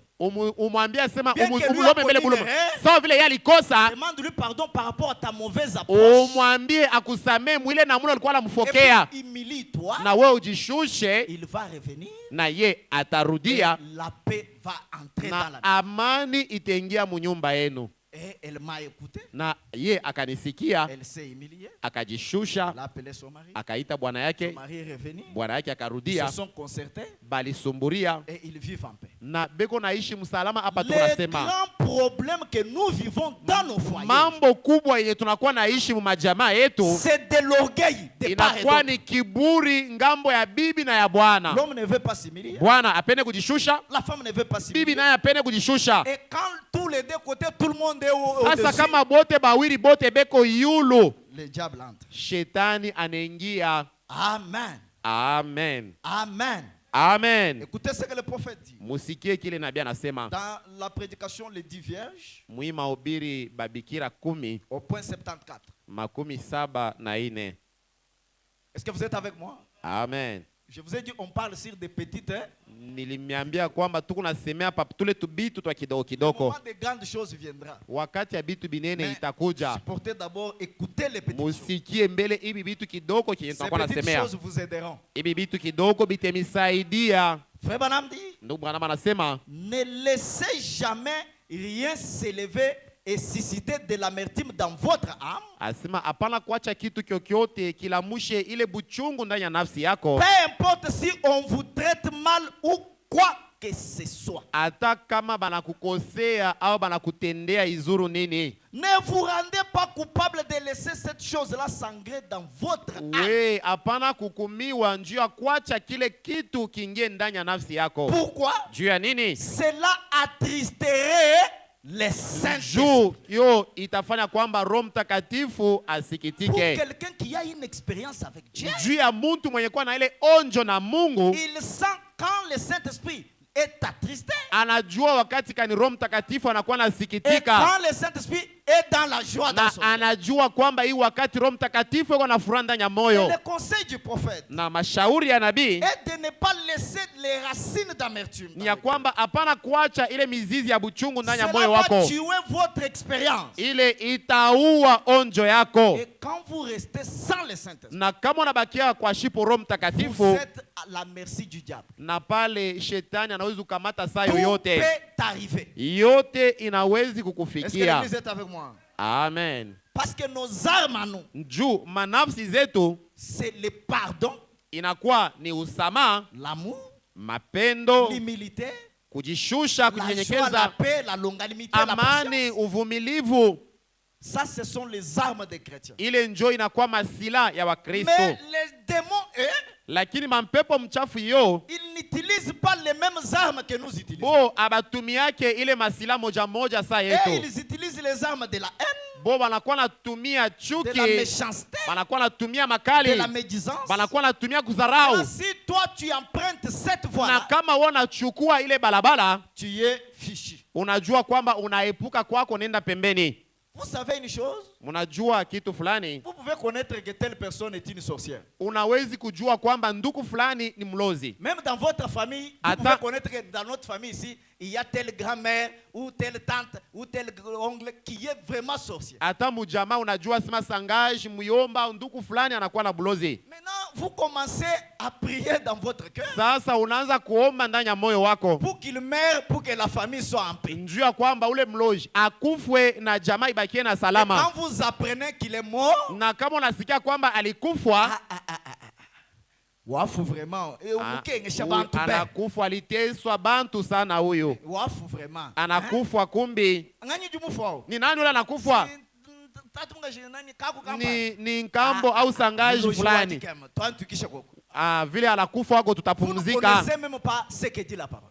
Umwambie sema umulome mbele buluma. Sawa vile yeye alikosa. Demande-lui pardon par rapport à ta mauvaise approche. Umwambie akusamee mwile na mule alikuwa anamfokea. Humilie-toi. Na wewe ujishushe. Il va revenir. Na ye atarudia. La paix va entrer dans la vie. Amani itaingia munyumba yenu. Et elle m'a écouté. Na ye akanisikia. Elle s'est humiliée. Akajishusha. Elle a appelé son mari. Akaita bwana yake. Son mari est revenu. Bwana yake akarudia. Ils se sont concertés. Balisumburia. Et ils vivent en paix. Na beko naishi msalama hapa tunasema. Les grands problèmes que nous vivons dans nos foyers. Mambo kubwa yenye tunakuwa naishi mu majamaa yetu. C'est de l'orgueil de part et d'autre. Inakuwa ni kiburi ngambo ya bibi na ya bwana. L'homme ne veut pas s'humilier. Bwana apende kujishusha. La femme ne veut pas s'humilier. Bibi naye apende kujishusha. Et quand tous les deux côtés, tout le monde est au-dessus. Sasa kama bote bawiri bote beko yulu, le diable entre. Shetani anaingia. Amen. Amen. Amen. Amen. Écoutez ce que le prophète dit. Musikie kile nabii anasema. Dans la prédication les 10 vierges. Mwi mahubiri babikira 10. Au point 74. Makumi 74. Est-ce que vous êtes avec moi? Amen. Je vous ai dit on parle sur des petites. Nilimiambia kwamba tuko nasemea hapa tule tubitu twa kidogo kidogo. Le moment de grandes choses viendra. Wakati ya bitu binene itakuja. Supportez d'abord, écoutez les petites choses. Musikie mbele hivi bitu kidogo kenye tunakuwa nasemea. Ces petites choses vous aideront. Hivi bitu kidogo bitemisaidia. Frère Branham dit. Ndugu Branham anasema, ne laissez jamais rien s'élever et susciter de l'amertume dans votre âme. Asema hapana kuacha kitu kyokyote kilamushe ile buchungu ndani ya nafsi yako. Peu importe si on vous traite mal ou quoi que ce soit. Hata kama banakukosea au banakutendea izuru nini. Ne vous rendez pas coupable de laisser cette chose-là sangrer dans votre âme. We, hapana kukumiwa njuu ya kuacha kile kitu kiingie ndani ya nafsi yako. Pourquoi? Juu ya nini? Cela attristerait les saints. Yo itafanya kwamba Roho Mtakatifu asikitike. Pour quelqu'un qui a une expérience avec Dieu. Juu ya mtu mwenye kuwa na ile onjo na Mungu. Il sent quand le Saint-Esprit est attristé. Anajua wakati kani Roho Mtakatifu anakuwa nasikitika. Et quand le Saint-Esprit est dans la joie dans son cœur. Anajua kwamba hii wakati Roho Mtakatifu yuko na furaha ndani ya moyo. Et le conseil du prophète. Na mashauri ya nabii est de ne pas laisser les racines d'amertume. Ni ya kwamba hapana kuacha ile mizizi ya buchungu ndani ya moyo wako. Cela va tuer votre expérience. Ile itaua onjo yako. Et quand vous restez sans le Saint-Esprit. Na kama unabakia kwa shipo Roho Mtakatifu, vous êtes à la merci du diable. Na pale shetani anaweza kukamata saa yoyote. Tout peut arriver. Yote inawezi kukufikia. Est-ce que l'église est avec moi? Amen. Parce que nos armes à nous, juu manafsi zetu, c'est le pardon, inakuwa ni usamaha, l'amour, mapendo, l'humilité, kujishusha, kunyenyekeza, la paix, la longanimité, amani, uvumilivu. Ça, ce sont les armes des chrétiens. Ile njoo inakuwa masila ya Wakristo. Mais les démons, Lakini mampepo mchafu yo, ils n'utilisent pas les mêmes armes que nous utilisons. Bo abatumiake ile masila moja moja saa yetu. Et ils utilisent les armes de la haine, Bo wanakuwa natumia chuki, de la méchanceté, wanakuwa natumia makali, de la médisance. wanakuwa natumia kudharau. Si toi tu empruntes cette Na voie-là, kama unachukua ile balabala, tu es fichu. unajua kwamba unaepuka kwako, nenda pembeni. Vous savez une chose? Unajua kitu fulani, Vous pouvez connaître que telle personne est une sorcière. unawezi kujua kwamba ndugu fulani ni mlozi. Même dans votre famille, vous pouvez connaître que dans notre famille ici, il y a telle grand-mère ou telle tante ou tel oncle qui est vraiment sorcier. Hata mujama unajua sema sangaji, muyomba, ndugu fulani anakuwa na bulozi. Maintenant, vous commencez à prier dans votre cœur. Sasa unaanza kuomba ndani ya moyo wako, pour qu'il meure, pour que la famille soit en paix. njua kwamba ule mlozi akufwe na jamaa ibakie na salama. Et quand vous apprenez qu'il est mort, na kama unasikia kwamba alikufwa, wafu vraiment, anakufa, aliteswa bantu sana huyo. Wafu vraiment. Anakufwa kumbi. Ni nani ule anakufwa? Ni nkambo au sangaji fulani. Vile anakufa wako tutapumzika.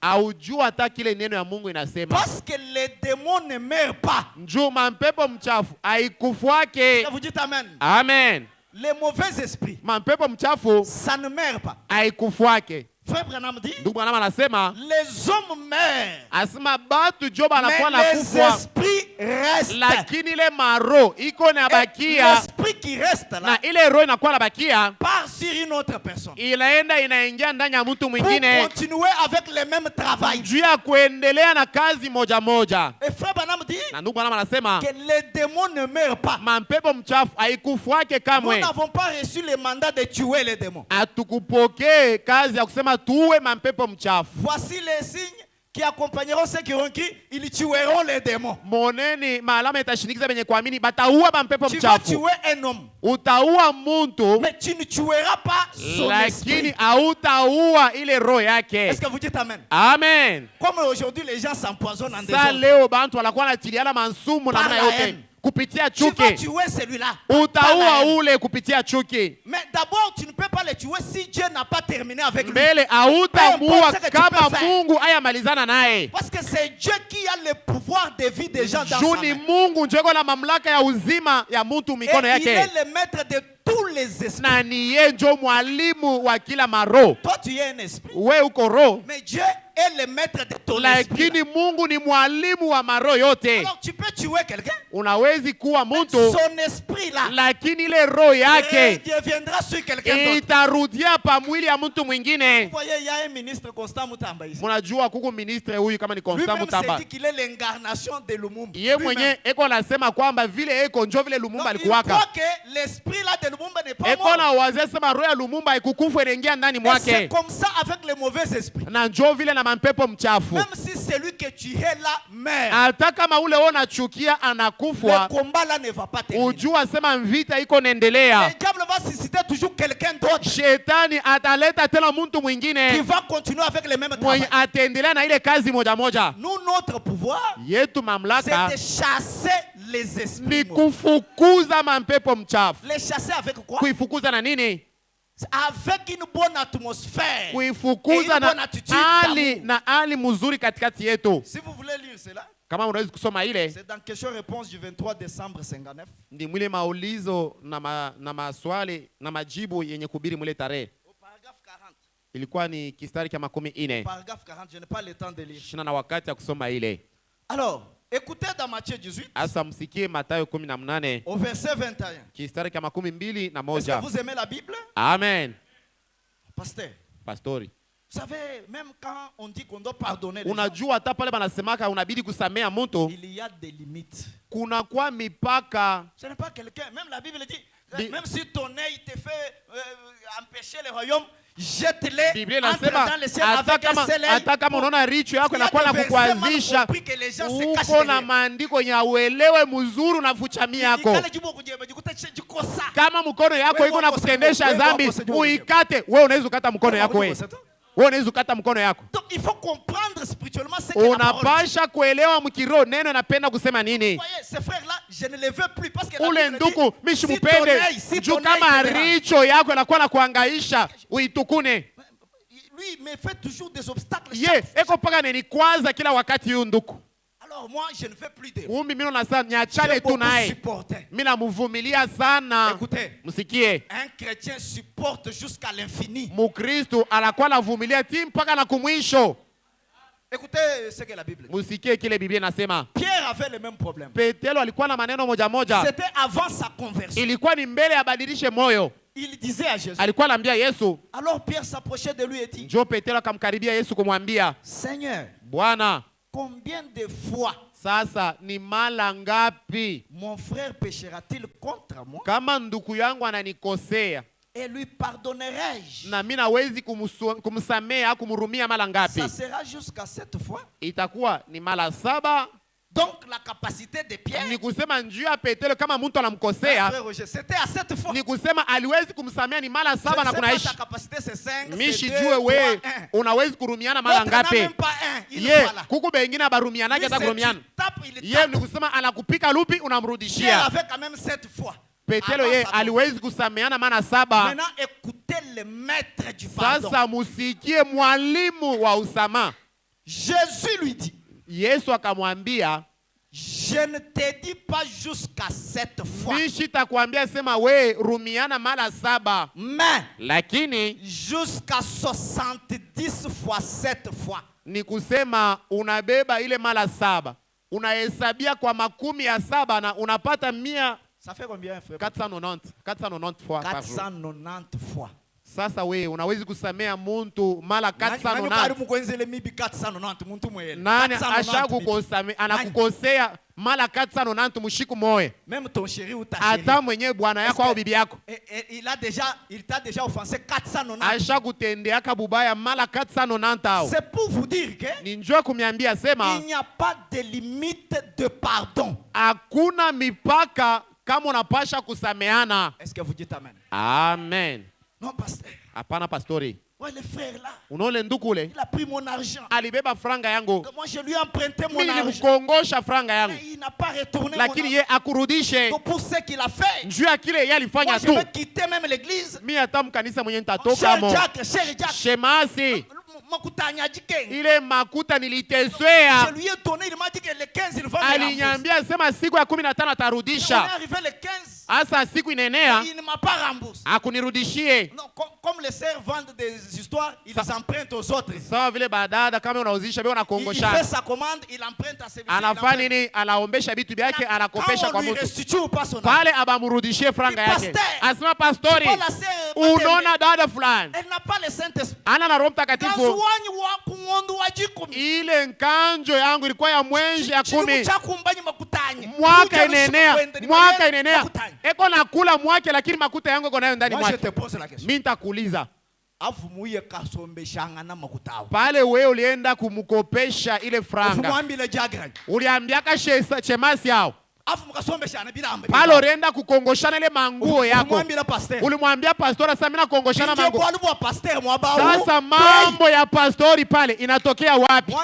Aujua hata kile neno ya Mungu inasema. Parce que les démons ne meurent pas. Njuma mpepo mchafu haikufwake. Vous dites amen. Amen. Les mauvais esprits, mampepo mchafu, ça ne meurt pas. Haikufwake. Frère Branham dit, ndugu Branham anasema, les hommes meurent, asema batu joba anakuwa na les kufwa, esprits restent. lakini ile maro iko na bakia, l'esprit qui reste là, na ile roho inakuwa na bakia, part sur une autre personne, inaenda inaingia ndani ya mtu mwingine, pour continuer avec le même travail, juu ya kuendelea na kazi moja moja. Et Frère Branham dit, na ndugu Branham anasema, que les démons ne meurent pas. mampepo mchafu haikufwake kamwe. Nous n'avons pas reçu le mandat de tuer les démons. Atukupokee kazi ya kusema tuwe mampepo mchafu. Voici les signes qui accompagneront ceux qui ont cru, ils tueront les démons. Moneni maalama itashinikiza benye kuamini bataua mampepo mchafu. Tu vas tuer un homme, utaua muntu, mais tu ne tueras pas son lakini esprit. hautaua ile roho yake. Est-ce que vous dites amen? Amen. Comme aujourd'hui les gens s'empoisonnent en Sa désordre. leo bantu wanakuwa natiliana mansumu Par namna la yote haine. kupitia Tu vas chuki. tuer celui-là. Utaua ule kupitia chuki. Mais d'abord, tu ne peux pas le tuer si Dieu n'a pas terminé avec lui. Mbele hautamuua kama Mungu ayamalizana naye. Parce que c'est Dieu qui a le pouvoir de vie des gens dans sa Juni main. Mungu njoo na mamlaka ya uzima ya mtu mikono Et il yake. est le maître de tous les esprits. Na ni yeye ndio mwalimu wa kila maro. Toi, tu es un esprit. We uko roho. Mais Dieu est le maître de ton esprit. Lakini Mungu ni mwalimu wa maro yote. Alors tu peux tuer quelqu'un. Unawezi kuwa mtu, Son esprit là, lakini ile roho yake viendra sur quelqu'un d'autre. itarudia pa mwili ya mtu mwingine. Vous voyez, il y a un ministre Constant Mutamba ici. Mnajua kuku ministre huyu kama ni Constant Lui-même Mutamba. s'est dit qu'il est l'incarnation de Lumumba. Yeye mwenyewe eko anasema kwamba vile eko njoo vile Lumumba Il alikuwaka. croit que l'esprit là de Lumumba n'est pas Eko mort. na wazee sema roho ya Lumumba ikukufa inaingia ndani Et c'est mwake. comme ça avec les mauvais esprits. Na njoo vile na mampepo mchafu. Même si celui que tu es là meurt, Hata kama ule ona chukia anakufwa, le combat là ne va pas terminer. ujua sema vita iko naendelea. Le diable va susciter toujours quelqu'un d'autre Shetani ataleta tena mtu qui mwingine va continuer avec le même mwenye travail. ataendelea na ile kazi moja moja. Nous, notre pouvoir, Yetu c'est mamlaka de chasser les esprits ni mauvais. kufukuza mampepo mchafu. Les chasser avec quoi? Kuifukuza na nini? Avec une bonne atmosphère. Kuifukuza na hali na hali mzuri katikati yetu. Si vous voulez lire cela, Kama unaweza kusoma ile, c'est dans question-réponse du 23 décembre 59. ndi mwile maulizo na maswali na majibu yenye kubiri mwile tarehe. Au paragraphe 40. Ilikuwa ni kistari kya 40. Paragraphe 40, je n'ai pas le temps de lire. Shina na wakati ya kusoma ile. Alors, écoutez dans Matthieu 18. Asa msikie Mathayo 18 Au verset 21. kistari kya 21 na Est-ce que moja. vous aimez la Bible? Amen. Pasteur, Pastori. vous savez, même quand on dit qu'on doit pardonner les gens, Unajua hata pale banasemaka unabidi kusamea mtu, il y a des limites. kuna kwa mipaka. Ce n'est pas quelqu'un, même la Bible dit, Bi- même si ton œil te fait empêcher le royaume, jette-le, Biblia entre inasema dans le ciel avec un seul œil. hata kama unaona richo yako Il y a inakuwa na des versets mal kukwazisha, compris que les gens se cachent uko na derrière. maandiko yenye uelewe mzuri unafuchamia yako. Ikale jibu kujeba, jikuta jikosa. Kama mkono yako Wewe iko na wako kutendesha wewe dhambi, wako sijui. uikate. Wewe unaweza kukata mkono Wewe yako wako wewe. sijui. Wewe unaweza kukata mkono yako. Donc il faut comprendre comprendre spirituellement ce que la parole dit. Unapasha kuelewa mkiro neno napenda kusema nini. Vous voyez, ces frères-là, je ne les veux plus parce que Ule nduku mishimupende juu kama richo yako inakuwa na kuangaisha uitukune. Lui me fait toujours des obstacles. Ye, eko paka nini kwaza kila wakati yu nduku. Alors moi, je ne veux plus de. Umbi mino nasa niachane tu naye. Mina muvumilia sana. Écoutez, msikie. Un chrétien supporte jusqu'à l'infini. Mukristo anakuwa anavumilia ti mpaka na kumwisho. Écoutez ce que la Bible dit. Msikie kile Biblia inasema. Pierre avait le même problème. Petelo alikuwa na maneno moja moja. C'était avant sa conversion. Ilikuwa ni mbele abadilishe moyo. Il disait à Jésus. Alikuwa anambia Yesu. Alors Pierre s'approchait de lui et dit. Jo Petelo akamkaribia Yesu kumwambia, Seigneur, Bwana, combien de fois sasa ni mara ngapi mon frère péchera-t-il contre moi? Kama ndugu yangu ananikosea, et lui pardonnerai-je? Na mimi nawezi kumsamea kumhurumia mara ngapi? Ça sera jusqu'à 7 fois. Itakuwa ni mara 7. Donc la capacité de Pierre, ni kusema njuu ya Petelo kama mtu anamkosea, c'était à 7 fois. Ni kusema aliwezi kumsamea ni mara 7 na kunaishi. Mishijue we unawezi kurumiana mara ngapi? Ye kuku bengine abarumiana hata kurumiana. Ye ni kusema anakupika lupi unamrudishia. Petelo ye aliwezi kusameana mara 7. Maintenant écoutez le maître du pardon. Sasa musikie mwalimu wa usama. Jésus lui dit, Yesu akamwambia, je ne te dis pas jusqu'à 7 fois. Nishitakwambia sema we rumiana mara 7. Mais lakini jusqu'à 70 fois 7 fois. Ni kusema unabeba ile mara 7. Unahesabia kwa 7 na unapata 100. Ça fait combien, frère? 490 fois. 490 fois. Sasa we unawezi kusamea muntu mara 490. Nani ashakukusamea anakukosea mara 490 mushiku moe? Même ton chéri ou ta chérie. Ata mwenye bwana yako au bibi yako. Il t'a déjà offensé 490. Ashakutendeaka bubaya mara 490. C'est pour vous dire que ninjua kumiambia sema il n'y a pas de limite de pardon. Hakuna mipaka kama unapasha kusameana. Est-ce que vous dites amen? Amen. Non, pasteur. Hapana pastori. Ouais, le frère là. Unaona nduku ule? Il a pris mon argent. Alibeba franga yangu. Moi je lui ai emprunté mon argent. Mimi nilimkongosha franga yangu. Mais il n'a pas retourné. Lakini ye akurudishe. Donc pour ce qu'il a fait. Njua kile yeye alifanya tu. Moi je vais quitter même l'église. Mimi hata mkanisa mwenye nitatoka mo. Cher Jack. Shemasi. Ile makuta niliteswea. Je lui ai donné, il m'a dit que le 15 il va me aliniambia sema siku ya 15 atarudisha. On est arrivé le 15. Asa siku inenea. Il ne m'a pas remboursé. Akunirudishie. Non, comme les sœurs vendent des histoires, ils empruntent aux autres. Sawa vile badada kama unauzisha wewe unakongosha. Il fait sa commande, il emprunte à ses visits. Anafanya nini? Anaombesha vitu vyake, anakopesha kwa mtu. Pale abamrudishie franga yake. Asema pastori, unaona dada fulani. Elle n'a pas le Saint-Esprit. Ana na Roho Mtakatifu. Ile nkanjo yangu ilikuwa ya mwenje ya 10. Mwaka inenea. Eko nakula mwake lakini makuta yangu iko nayo ndani mwake. Mimi nitakuuliza. Pale wewe ulienda kumkopesha ile franga. Uliambiaka Shemasi yao. Pale ulienda kukongoshana ile manguo yako. Ulimwambia pastora sasa mimi nakongoshana manguo. Sasa mambo ya pastori pale inatokea wapi?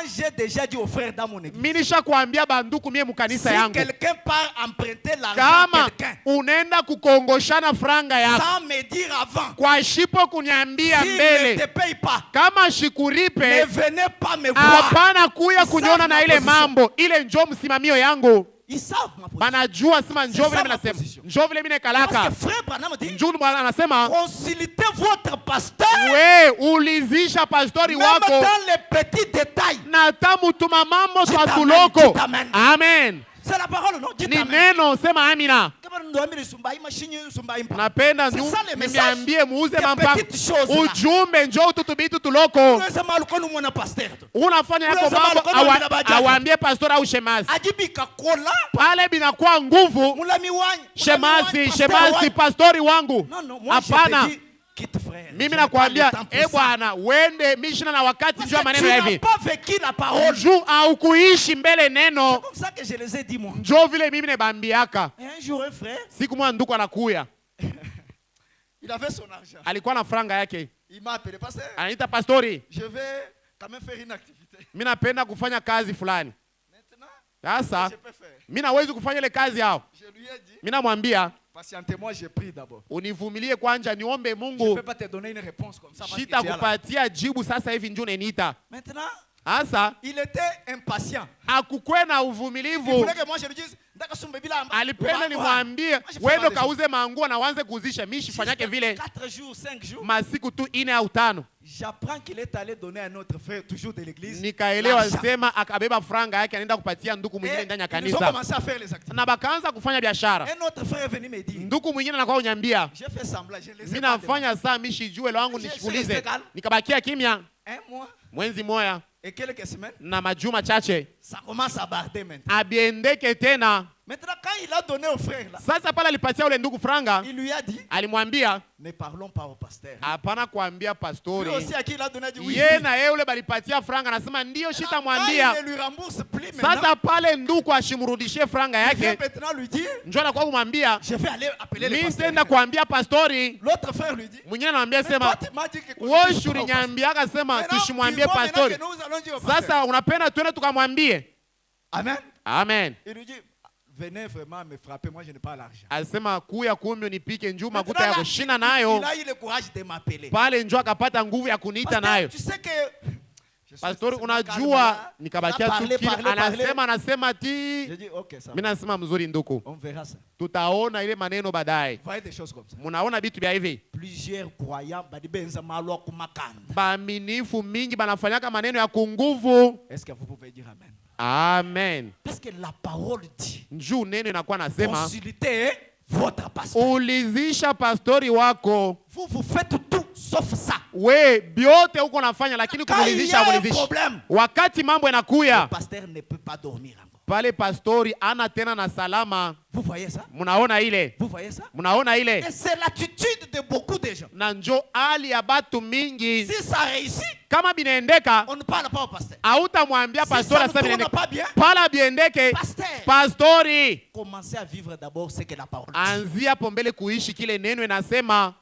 Mimi nishakwambia banduku mie mkanisa yangu. Kama unaenda kukongoshana franga yako kwa shipo kuniambia mbele, kama shikuripe hapana kuya kunyona na ile mambo, ile njoo msimamio yangu. Banajua sema njoo vile mimi nasema. Njoo vile mimi nekalaka. Njoo bwana anasema consultez votre pasteur. We ulizisha pastori wako. Même dans les petits détails. Na tamutuma mambo kwa tuloko. Amen. C'est la parole, non? Ni neno, sema amina. Napenda niambie muuze mampa. Ujumbe njoo tutubitu tuloko. Unafanya yako mambo awaambie pastora au shemasi. Pale binakuwa nguvu. Shemasi pastori wangu. Hapana. Mimi nakwambia bwana wende mishina na wakati njoo maneno hivi. Njoo au kuishi mbele neno. Njoo vile mimi nebambiaka. Siku mwa nduku anakuya. Il avait son argent. Alikuwa na franga yake. Il m'a appelé pasteur. Anaita pastori. Je vais Mimi napenda kufanya kazi fulani. Sasa mimi nawezi kufanya ile kazi hao. Mimi namwambia patientez-moi, je prie d'abord. Univumilie kwanza niombe Mungu. Je peux pas te donner une réponse comme ça. Sitakupatia jibu sasa hivi njoo unaniita. Maintenant, asa il était impatient. Akukwe na uvumilivu. Il voulait que moi je lui dise alipenda nimwambie wewe kauze manguo na uanze kuuzisha mishi fanyake vile 4 jours 5 jours masiku tu 4 au 5. J'apprends qu'il est allé donner à notre frère toujours de l'église. Nikaelewa sema akabeba franga yake anaenda kupatia ndugu mwingine ndani ya kanisa. Ils ont commencé à faire les activités. Na bakaanza kufanya biashara. Un autre frère est venu me dire. Ndugu mwingine anakuwa unyambia. J'ai fait semblant, je laissé. Mimi nafanya saa mishi jue langu nishikulize. Nikabakia kimya. Un mois. Mwezi moja. Et quelques semaines. Na majuma chache. Ça commence à barder maintenant. Abiendeke tena. Maintenant quand il a donné au frère là. Sasa pala alipatia ule ndugu franga. Il lui a dit. Alimwambia. Ne parlons pas au pasteur. Hapana kuambia pastori. Lui aussi à qui il a donné dit oui. Yeye na yeye ule balipatia franga anasema ndio shitamwambia. Il lui rembourse plus maintenant. Sasa pale ndugu ashimrudishie franga yake. Maintenant lui dit. Njoo anakuwa kumwambia. Je vais aller appeler le pasteur. Mimi nenda kuambia pastori. L'autre frère lui dit. Mwingine anamwambia sema wewe shurinyambia akasema tushimwambie pastori. Sasa unapenda twende tukamwambie. Amen. Amen. Il lui dit venez vraiment me frapper, moi je n'ai pas l'argent. Asema kuya kumbe nipike njoo makuta ya kushina nayo. Il a eu le courage de m'appeler. Pale njoo akapata nguvu ya kuniita nayo. Tu sais que pastori unajua nikabakia tu anasema ti. Je dis OK ça. Mimi nasema mzuri nduku. On verra ça. Tutaona ile maneno baadaye. Voyez des choses comme ça. Munaona vitu vya hivi. Plusieurs croyants badibenza malwa kumakanda. Baaminifu mingi banafanyaka maneno ya kunguvu. Est-ce que vous pouvez dire amen? Amen. Parce que la parole dit. Njoo neno inakuwa nasema. Consultez votre pasteur. Ulizisha pastori wako. Vous faites tout sauf ça. We biote uko nafanya lakini kumulizisha mulizisha. Wakati mambo yanakuya. Le pasteur ne peut pas dormir encore. Pale pastori ana tena na salama. Vous voyez ça? Munaona ile? Vous voyez ça? Munaona ile? Et c'est l'attitude de beaucoup de gens. Na njo ali ya batu mingi. Si ça réussit, kama binaendeka, on ne parle pas au pasteur. Hautamwambia pastori sasa binaendeka. Pala biendeke. Pastori. Commencez à vivre d'abord ce que la parole dit. Anzia pombele kuishi kile neno inasema.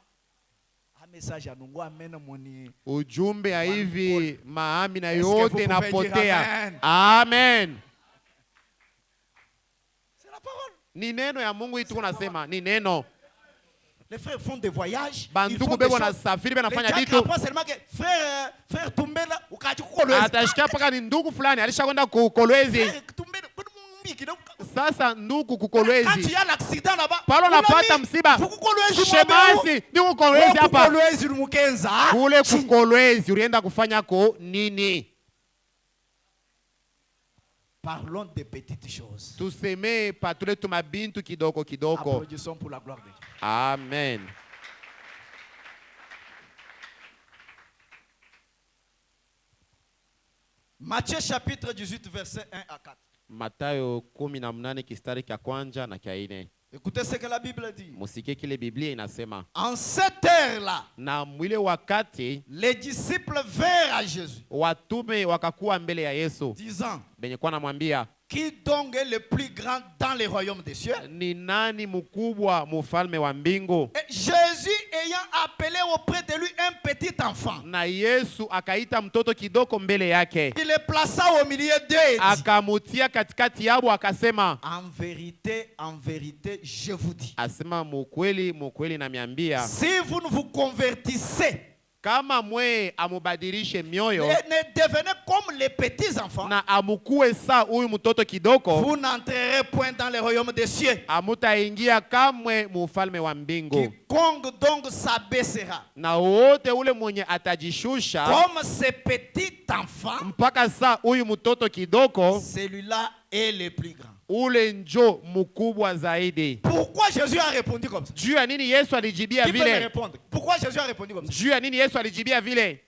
Message ya nungu amen moni. Ujumbe ya hivi maami na yote inapotea. Amen. Ni neno ya Mungu itu kunasema ni neno. Les frères font des voyages. Banduku bebo na safiri banafanya vitu. Frère Tumbela ukaji kukolwezi. Atashika paka ni ndugu fulani alishakwenda kukolwezi. Sasa ndugu kukolwezi. Quand il y a l'accident là-bas. Palo napata msiba. Shemasi ni kukolwezi hapa. Kukolwezi umukenza. Kule kukolwezi ulienda kufanya ko nini? Parlons des petites choses. Tuseme patule tumabintu kidoko kidoko. Applaudissons pour la gloire de Dieu. Amen. Matthieu chapitre 18 verset 1 à 4. Mathayo 18 kistari cha kwanza na cha 4. Écoutez ce que la Bible dit. Musikie kile Biblia inasema. En cette heure-là, na mwile wakati les disciples vinrent à Jésus. Watume wakakuwa mbele ya Yesu. Disant, benye kwa namwambia, qui donc est le plus grand dans les royaumes des cieux? Ni nani mkubwa mfalme wa mbingu? Et Jésus ayant appelé auprès de lui un petit enfant. Na Yesu akaita mtoto kidoko mbele yake. Il le plaça au milieu d'eux. Akamutia katikati yao akasema, en vérité, je vous dis. Asema mukweli namiambia. Si vous ne vous convertissez, kama mwe amubadilishe mioyo, ne devenez comme les petits enfants, na amukue sa huyu mtoto kidoko, vous n'entrerez point dans le royaume des cieux. Amutaingia kamwe mufalme wa mbingu. Quiconque donc s'abaissera, na wote ule mwenye atajishusha comme ce petit enfant, mpaka sa huyu mtoto kidoko, celui-là est le plus grand. Ule njo mkubwa zaidi. Pourquoi Jésus a répondu comme ça? Juu ya nini Yesu alijibia vile? Qui peut me répondre? Pourquoi Jésus a répondu comme ça? Juu ya nini Yesu alijibia vile?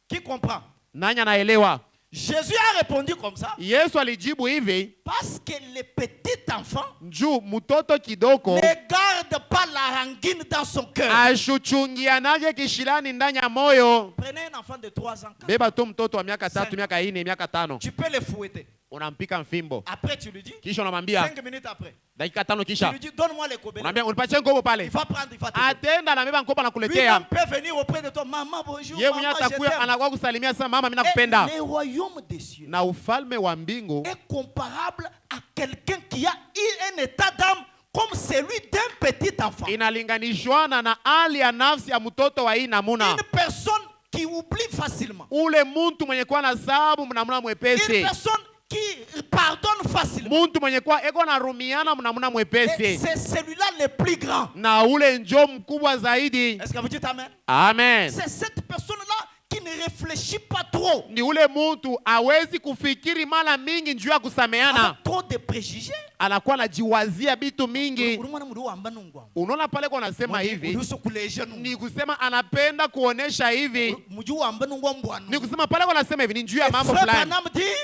Qui comprend? Nani anaelewa? Jésus a répondu comme ça. Yesu alijibu hivi parce que le petit enfant juu mtoto kidoko ne garde pas la rancune dans son cœur. Ashuchungianaje kishilani ndani ya moyo. Prenez un enfant de 3 ans. Beba tu mtoto wa miaka 3, miaka 4, miaka 5. Tu peux le fouetter. unampika mfimbo. Après tu lui dis, kisha unamwambia 5 minutes après, dakika 5 kisha tu lui dis donne-moi les kobele. Unamwambia unipatie ngobo pale. Il va prendre, il va te atenda na beba ngobo nakuletea. Lui-même peut venir auprès de toi, maman bonjour, yeye mwenyewe atakuwa anakuwa kusalimia sasa, mama mimi nakupenda. Le royaume des cieux na ufalme wa mbingu est comparable à quelqu'un qui a eu un état d'âme comme celui d'un petit enfant. Inalinganishwana na hali ya nafsi ya mtoto wa hii namuna. Une personne qui oublie facilement. Ule muntu mwenye kuwa na sababu mnamuna mwepesi. Une personne qui pardonne facilement. Muntu mwenye kuwa eko na rumiana mnamuna mwepesi. C'est celui-là le plus grand. Na ule njo mkubwa zaidi. Est-ce que vous dites amen? Amen. C'est cette personne-là qui ne réfléchit pas trop. Ni ule muntu hawezi kufikiri mara mingi njuu ya kusameana. Avec trop de préjugés. Anakuwa anajiwazia vitu mingi. Unaona pale kwa nasema hivi, ni kusema anapenda kuonesha hivi. Ni kusema pale kwa nasema hivi ni njuu ya mambo fulani.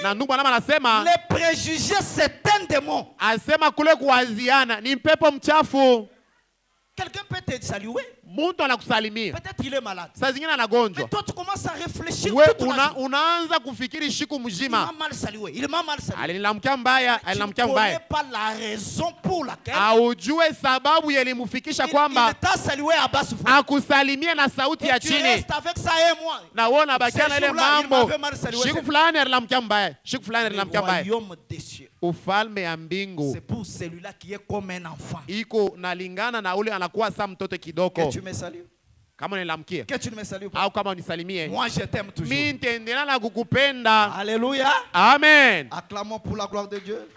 Na ndugu Branham anasema les préjugés c'est un démon. Asema kule kuwaziana ni mpepo mchafu. Quelqu'un peut te saluer. Muntu anakusalimia. Peut-être il est malade. Saa zingine anagonjwa. Mais toi tu commences à réfléchir toute la journée. Unaanza kufikiri siku mzima. Il m'a mal salué. Il m'a mal salué. Alinilamkia mbaya, alinamkia mbaya. Tu ne connais pas la raison pour laquelle. Aujue sababu yalimufikisha kwamba il t'a salué à basse voix. Akusalimie na sauti ya chini. Tu restes avec ça et moi. Na wewe unabakia na ile mambo. Siku fulani alilamkia mbaya. Siku fulani alilamkia mbaya. Ufalme ya mbingu. C'est pour celui-là qui est comme un enfant. Iko nalingana na ule anakuwa sa mtoto kidogo. Que tu me salues. Kama nilamkie. Que tu ne me salues pas. Au kama unisalimie. Moi je t'aime toujours. Mimi nitaendelea na kukupenda. Alléluia. Amen. Acclamons pour la gloire de Dieu.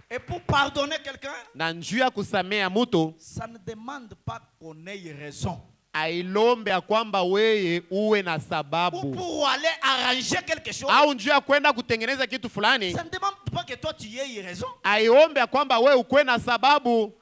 Et pour pardonner quelqu'un, na njuu ya kusamea mtu, ça ne demande pas qu'on ait raison. Ailombe ya kwamba weye uwe na sababu. Pour aller arranger quelque chose. Au njuu ya kwenda kutengeneza kitu fulani. Ça ne demande pas que toi tu aies raison. Aiombe ya kwamba wewe ukwe na sababu.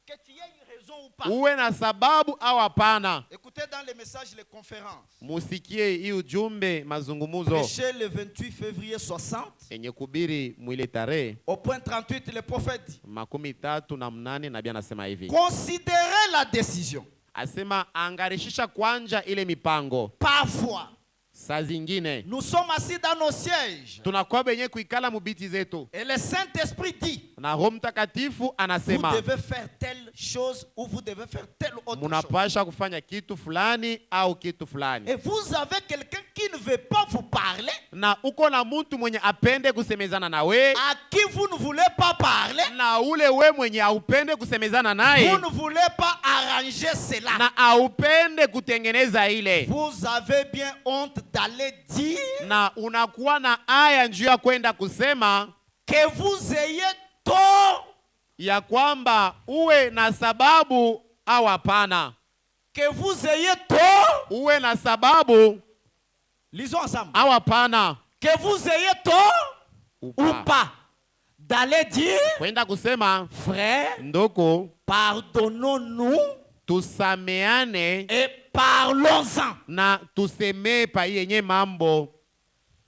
Que tu aies raison ou pas. Uwe na sababu au hapana. Écoutez dans les messages, les conférences. Musikie hii ujumbe mazungumuzo. Prêché le 28 février 60. Enye kubiri mwile tarehe. Au point 38 le prophète dit. 38 nabii anasema hivi. Considérez la décision. Asema angarishisha kwanja ile mipango. Parfois. Saa zingine. Nous sommes assis dans nos sièges. Tunakuwa benye kuikala mubiti zetu. Et le Saint-Esprit dit. Na Roho Mtakatifu anasema. Vous devez faire telle chose ou vous devez faire telle autre chose. Munapasha kufanya kitu fulani au kitu fulani. Et vous avez quelqu'un qui ne veut pas vous parler. Na uko na mtu mwenye apende kusemezana na we. À qui vous ne voulez pas parler. Na ule we mwenye aupende kusemezana naye. Vous ne voulez pas arranger cela. Na aupende kutengeneza ile. Vous avez bien honte d'aller dire. Na unakuwa na aya njuu ya kwenda kusema. Que vous ayez tort. Ya kwamba uwe na sababu au hapana. Que vous ayez tort. Uwe na sababu. Lisons ensemble. Au hapana. Que vous ayez tort ou pas. D'aller dire. Kwenda kusema. Frère. Ndoko. Pardonnons-nous. Tusameane. Et parlons-en. Na tuseme pa yenye mambo.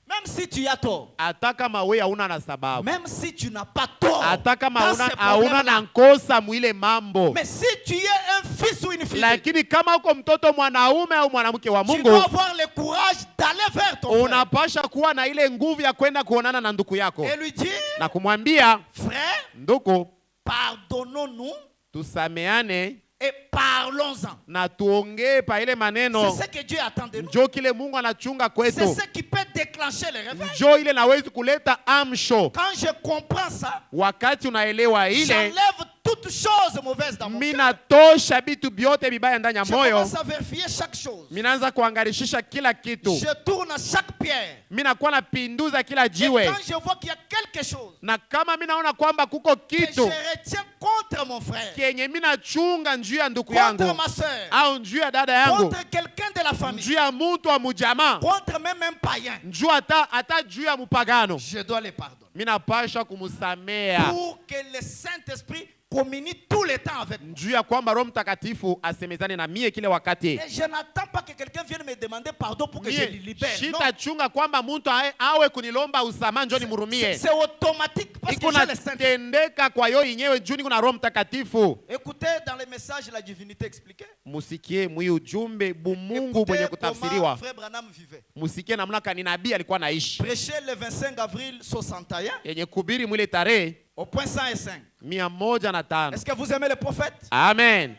Même si tu as tort. Ataka mawe hauna na sababu. Même si tu n'as pas tort. Ataka hauna na nkosa mwile mambo. Mais si tu es un fils ou une fille. Lakini kama uko mtoto mwanaume au mwanamke wa Mungu. Tu dois avoir le courage d'aller vers ton frère. Unapasha kuwa na ile nguvu ya kwenda kuonana na ndugu yako. Et lui dire. Na kumwambia. Frère. Ndugu. Pardonnons-nous. Tusameane. Et parlons-en. Na tuongee pa ile maneno. C'est ce que Dieu attend de nous. Njoo kile Mungu anachunga kwetu. C'est ce qui peut déclencher le réveil. Njoo ile nawezi kuleta amsho. Quand je comprends ça. Wakati unaelewa ile. J'enlève toute chose mauvaise dans mon cœur. Mina tosha bitu byote bibaya ndani ya moyo. Je commence à vérifier chaque chose. Minaanza kuangarishisha kila kitu. Je tourne à chaque pierre. Mina kuwa napinduza kila jiwe. Et quand je vois qu'il y a quelque chose. Na kama minaona kwamba kuko kitu. Que je retiens contre mon frère. Kenye mina chunga njuu ya ndugu yangu. Contre ma soeur. Au njuu ya dada yangu. Contre quelqu'un de la famille. Njuu ya mtu wa mujama. Contre même un païen. Njuu ata njuu ya mupagano. Je dois les pardonner. Mina pasha kumusamea. Pour que le Saint-Esprit communie tout le temps avec moi. Njuu ya kwamba Roho Mtakatifu asemezane na mie kile wakati. Et je n'attends pas que quelqu'un vienne me demander. demander pardon pour que je le libère. Sitachunga kwamba mtu awe kunilomba usamaha njoo nimhurumie. C'est automatique parce que j'ai le Saint-Esprit. Kwa yo yenyewe juu niko na Roho Mtakatifu. Écoutez dans les messages la divinité expliquée. Musikie mwi ujumbe bumungu mwenye kutafsiriwa. Frère Branham vivait. Musikie namna kani nabii alikuwa naishi. Prêcher le 25 avril 61. Yenye kubiri mwile tarehe au point 105. 105. Est-ce que vous aimez le prophète? Amen.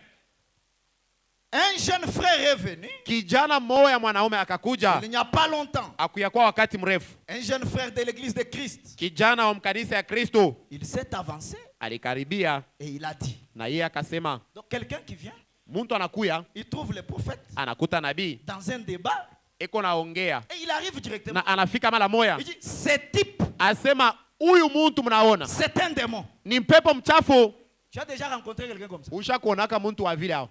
Un jeune frère est venu. Kijana mmoja mwanaume akakuja. Il n'y a pas longtemps. Akuyakuwa wakati mrefu. Un jeune frère de l'église de Christ. Kijana wa kanisa ya Kristo. Il s'est avancé. Alikaribia. Et il a dit. Na yeye akasema. Donc quelqu'un qui vient. Muntu anakuya. Il trouve le prophète. Anakuta nabii. Dans un débat. Eko naongea. Et il arrive directement. Na anafika mara moja. Il dit ce type. Asema huyu muntu mnaona. C'est un démon. Ni mpepo mchafu. Tu as déjà rencontré quelqu'un comme ça? Ushakuonaka muntu wa vile hao.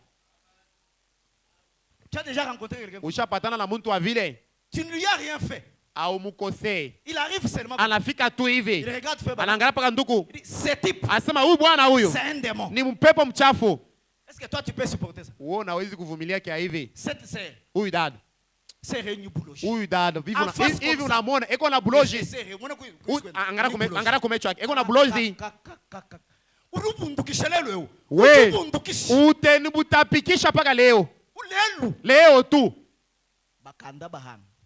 Tu as déjà rencontré quelqu'un comme ça? Ushapatana na muntu wa vile. Tu ne lui as rien fait. Au mukosee. Il arrive seulement. Anafika tu hivi. Il regarde frère. Anaangalia paka nduku. Il dit ce type. Asema huyu bwana huyu. C'est un démon. Ni mpepo mchafu. Est-ce que toi tu peux supporter ça? Wewe unaweza kuvumilia kia hivi? C'est huyu dada. C'est réuni buloji. Huyu dada hivi unamwona eko na buloji. Angalia kumecho yake. Eko na buloji. We, utenibutapikisha paka leo. Leo tu.